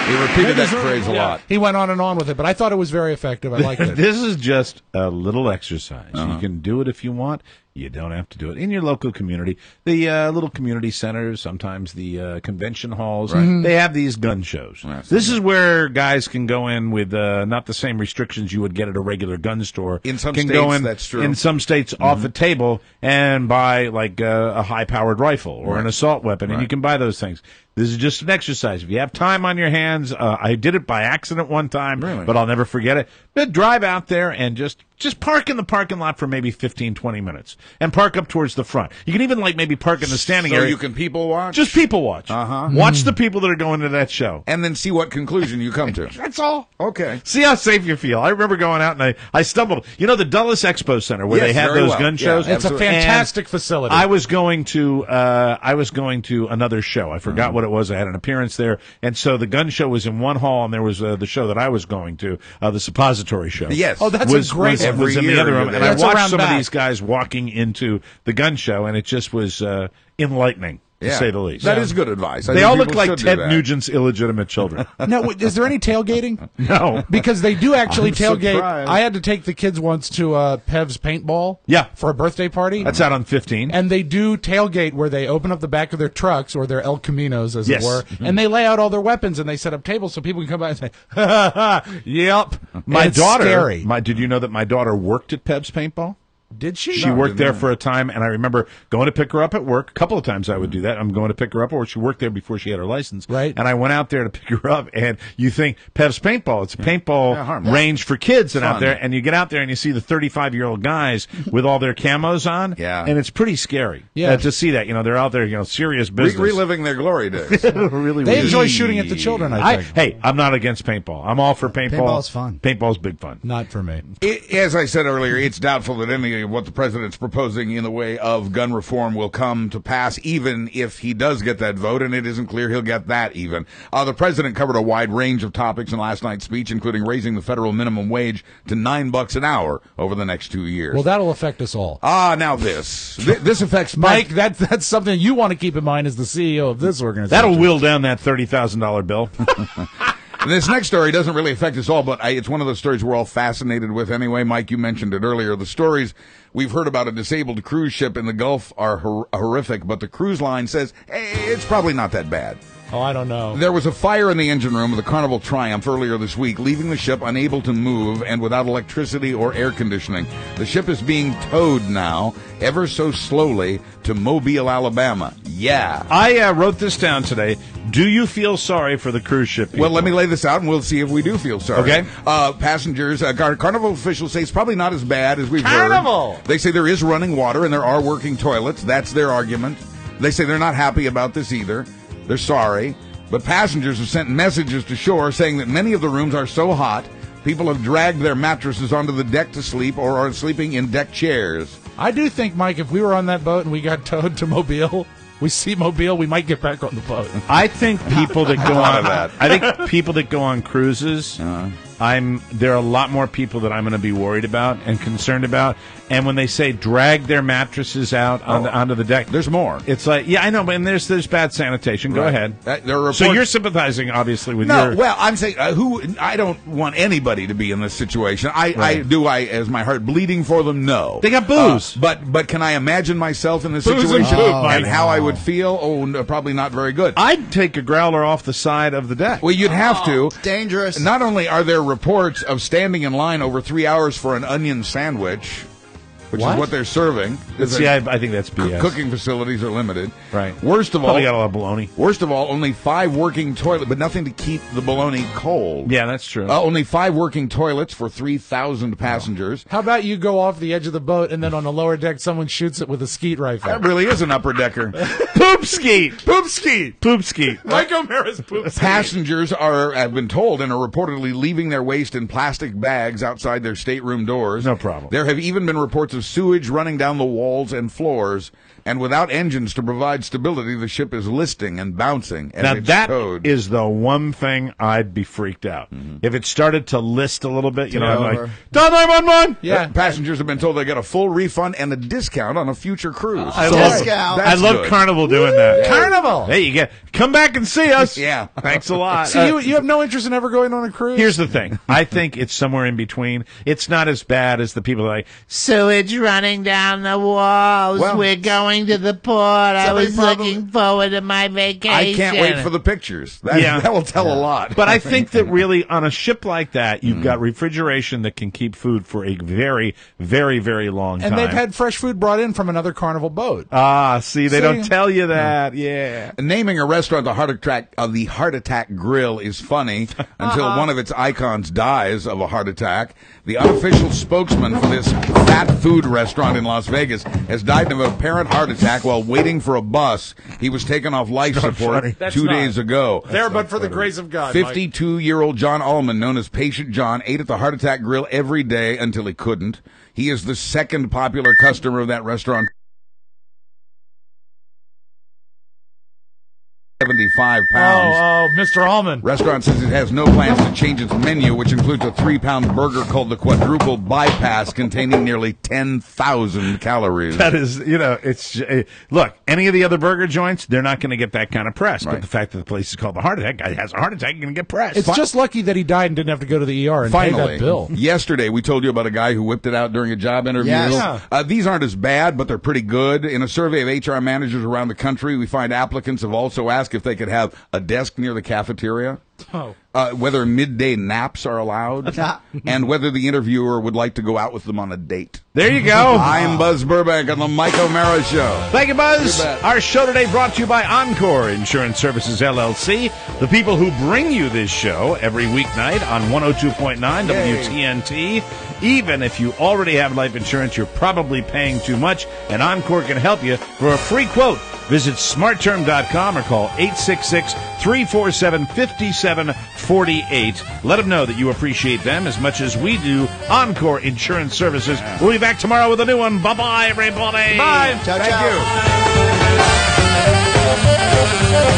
Speaker 4: He repeated that phrase a lot.
Speaker 2: He went on and on with it, but I thought it was very effective. I liked it.
Speaker 1: This is just a little exercise. You can do it if you want. You don't have to do it in your local community. The little community centers, sometimes the convention halls, they have these gun shows. This is where guys can go in with not the same restrictions you would get at a regular gun store.
Speaker 4: In some
Speaker 1: can
Speaker 4: states,
Speaker 1: go in,
Speaker 4: that's true.
Speaker 1: In some states, off a table and buy like a high-powered rifle or an assault weapon, and you can buy those things. This is just an exercise. If you have time on your hands, I did it by accident one time, but I'll never forget it. But drive out there and just park in the parking lot for maybe 15, 20 minutes. And park up towards the front. You can even maybe park in the standing area.
Speaker 4: So you can people watch?
Speaker 1: Just people watch. Watch the people that are going to that show.
Speaker 4: And then see what conclusion you come to.
Speaker 1: That's all.
Speaker 4: Okay.
Speaker 1: See how safe you feel. I remember going out and I stumbled. You know the Dulles Expo Center where they have those gun shows?
Speaker 2: Yeah, it's a fantastic facility.
Speaker 1: I was going to another show. I forgot what it was. I had an appearance there. And so the gun show was in one hall and there was the show that I was going to, the suppository show.
Speaker 4: Yes.
Speaker 2: Oh, that's a great one.
Speaker 1: Was in the other room. And I
Speaker 2: That's
Speaker 1: watched
Speaker 2: around
Speaker 1: some
Speaker 2: back.
Speaker 1: of these guys walking into the gun show, and it just was enlightening. to say the least.
Speaker 4: That is good advice. I
Speaker 1: They
Speaker 4: think
Speaker 1: all look
Speaker 4: people
Speaker 1: like
Speaker 4: should do
Speaker 1: Ted
Speaker 4: that.
Speaker 1: Nugent's illegitimate children.
Speaker 2: No, is there any tailgating?
Speaker 1: No.
Speaker 2: Because they do actually
Speaker 1: I'm
Speaker 2: tailgate.
Speaker 1: surprised.
Speaker 2: I had to take the kids once to Pev's paintball.
Speaker 1: Yeah.
Speaker 2: For a birthday party.
Speaker 1: That's out on 15.
Speaker 2: And they do tailgate where they open up the back of their trucks or their El Caminos, as
Speaker 1: Yes.
Speaker 2: it were,
Speaker 1: Mhm.
Speaker 2: and they lay out all their weapons and they set up tables so people can come by and say, ha ha ha, yep.
Speaker 1: My
Speaker 2: And it's
Speaker 1: daughter,
Speaker 2: scary.
Speaker 1: did you know that my daughter worked at Peb's Paintball?
Speaker 2: Did she?
Speaker 1: She worked there for a time, and I remember going to pick her up at work. A couple of times I would do that. I'm going to pick her up, or she worked there before she had her license.
Speaker 2: Right.
Speaker 1: And I went out there to pick her up, and you think, Pev's Paintball, it's a paintball range for kids, and out
Speaker 4: Fun.
Speaker 1: there, and you get out there and you see the 35-year-old guys with all their camos on, and it's pretty scary to see that. You know, they're out there, serious business.
Speaker 4: Reliving their glory days.
Speaker 1: Really
Speaker 2: They
Speaker 1: weird.
Speaker 2: enjoy shooting at the children, I think.
Speaker 1: Hey, I'm not against paintball. I'm all for paintball.
Speaker 7: Paintball's fun.
Speaker 1: Paintball's big fun.
Speaker 2: Not for me.
Speaker 4: As I said earlier, it's doubtful that any of what the president's proposing in the way of gun reform will come to pass, even if he does get that vote, and it isn't clear he'll get that even. The president covered a wide range of topics in last night's speech, including raising the federal minimum wage to $9 an hour over the next 2 years.
Speaker 2: Well, that'll affect us all.
Speaker 4: Now this affects
Speaker 2: Mike, that's something you want to keep in mind as the CEO of this organization.
Speaker 1: That'll wheel down that $30,000 bill.
Speaker 4: This next story doesn't really affect us all, but it's one of those stories we're all fascinated with anyway. Mike, you mentioned it earlier. The stories we've heard about a disabled cruise ship in the Gulf are horrific, but the cruise line says, hey, it's probably not that bad.
Speaker 2: Oh, I don't know.
Speaker 4: There was a fire in the engine room of the Carnival Triumph earlier this week, leaving the ship unable to move and without electricity or air conditioning. The ship is being towed now, ever so slowly, to Mobile, Alabama. Yeah.
Speaker 1: I wrote this down today. Do you feel sorry for the cruise ship people?
Speaker 4: Well, let me lay this out, and we'll see if we do feel sorry.
Speaker 1: Okay.
Speaker 4: Passengers, Carnival officials say it's probably not as bad as we've
Speaker 1: Carnival!
Speaker 4: heard. They say there is running water and there are working toilets. That's their argument. They say they're not happy about this either. They're sorry. But passengers have sent messages to shore saying that many of the rooms are so hot, people have dragged their mattresses onto the deck to sleep or are sleeping in deck chairs.
Speaker 2: I do think, Mike, if we were on that boat and we got towed to Mobile, we see Mobile, we might get back on the boat.
Speaker 1: I think people that go on
Speaker 4: that.
Speaker 1: I think people that go on cruises, there are a lot more people that I'm going to be worried about and concerned about. And when they say drag their mattresses out onto the deck,
Speaker 4: there's more.
Speaker 1: It's like, yeah, I know, but there's bad sanitation. Go
Speaker 4: Right.
Speaker 1: ahead.
Speaker 4: There are
Speaker 1: So
Speaker 4: reports-
Speaker 1: you're sympathizing, obviously, with
Speaker 4: No,
Speaker 1: your.
Speaker 4: well, I'm saying I don't want anybody to be in this situation. As my heart bleeding for them? No.
Speaker 1: They got booze.
Speaker 4: But can I imagine myself in this
Speaker 1: Booze and
Speaker 4: situation
Speaker 1: poop,
Speaker 4: and
Speaker 1: Mike.
Speaker 4: how I would feel? Oh, no, probably not very good.
Speaker 1: I'd take a growler off the side of the deck.
Speaker 4: Well, you'd have to.
Speaker 7: Dangerous.
Speaker 4: Not only are there reports of standing in line over 3 hours for an onion sandwich, which
Speaker 1: What?
Speaker 4: is what they're serving.
Speaker 1: See, I think that's BS.
Speaker 4: Cooking facilities are limited.
Speaker 1: Right.
Speaker 4: Worst of all,
Speaker 1: Probably got a lot of bologna.
Speaker 4: Worst of all, only 5 working toilets, but nothing to keep the bologna cold.
Speaker 1: Yeah, that's true.
Speaker 4: Only 5 working toilets for 3,000 passengers.
Speaker 2: How about you go off the edge of the boat and then on the lower deck someone shoots it with a skeet rifle?
Speaker 4: That really is an upper decker.
Speaker 1: Poop skeet.
Speaker 4: Poop skeet.
Speaker 1: Poop skeet.
Speaker 2: Mike O'Mara's poop skeet.
Speaker 4: Passengers have been told and are reportedly leaving their waste in plastic bags outside their stateroom doors.
Speaker 1: No problem.
Speaker 4: There have even been reports of sewage running down the walls and floors, and without engines to provide stability, the ship is listing and bouncing. And
Speaker 1: Now
Speaker 4: it's
Speaker 1: that
Speaker 4: towed.
Speaker 1: is the one thing I'd be freaked out if it started to list a little bit. You know, I'm like, dial 911.
Speaker 2: Yeah.
Speaker 4: Passengers have been told they get a full refund and a discount on a future cruise.
Speaker 1: I
Speaker 4: That's
Speaker 1: love
Speaker 4: good.
Speaker 1: Carnival doing that.
Speaker 4: Yeah.
Speaker 2: Carnival.
Speaker 1: Hey, you get come back and see us.
Speaker 4: Yeah.
Speaker 1: Thanks a lot.
Speaker 2: So you have no interest in ever going on a cruise?
Speaker 1: Here's the thing. I think it's somewhere in between. It's not as bad as the people that are like, sewage running down the walls.
Speaker 4: Well,
Speaker 1: We're going to the port. I
Speaker 4: somebody
Speaker 1: was
Speaker 4: probably-
Speaker 1: looking forward to my vacation.
Speaker 4: I can't wait for the pictures. That will tell a lot.
Speaker 1: But I think that really on a ship like that, you've got refrigeration that can keep food for a very, very, very long time.
Speaker 2: And they've had fresh food brought in from another Carnival boat.
Speaker 1: See, they don't tell you that. Yeah.
Speaker 4: Naming a restaurant the Heart Attack Grill is funny until one of its icons dies of a heart attack. The unofficial spokesman for this fat food restaurant in Las Vegas has died of an apparent heart attack while waiting for a bus. He was taken off life support
Speaker 2: That's
Speaker 4: 2
Speaker 2: not-
Speaker 4: days ago.
Speaker 2: There, but for the grace of God. Mike.
Speaker 4: 52-year-old John Allman, known as Patient John, ate at the Heart Attack Grill every day until he couldn't. He is the second popular customer of that restaurant. 75 pounds.
Speaker 2: Oh, Mr. Allman.
Speaker 4: Restaurant says it has no plans to change its menu, which includes a 3-pound burger called the Quadruple Bypass, containing nearly 10,000 calories.
Speaker 1: That is, it's look. Any of the other burger joints, they're not going to get that kind of press. But the fact that the place is called the Heart Attack, guy has a heart attack, you're going to get press.
Speaker 2: It's just lucky that he died and didn't have to go to the ER and pay that bill.
Speaker 4: Yesterday we told you about a guy who whipped it out during a job interview.
Speaker 2: Yes.
Speaker 4: These aren't as bad, but they're pretty good. In a survey of HR managers around the country, we find applicants have also asked if they could have a desk near the cafeteria. Whether midday naps are allowed, and whether the interviewer would like to go out with them on a date.
Speaker 1: There you go.
Speaker 4: I'm Buzz Burbank on the Mike O'Mara Show.
Speaker 1: Thank you, Buzz. Our show today brought to you by Encore Insurance Services, LLC, the people who bring you this show every weeknight on 102.9 WTNT. Even if you already have life insurance, you're probably paying too much, and Encore can help you. For a free quote, visit smartterm.com or call 866-347-5748. Let them know that you appreciate them as much as we do. Encore Insurance Services. We'll be back tomorrow with a new one. Bye-bye, everybody.
Speaker 2: Bye.
Speaker 4: Thank you.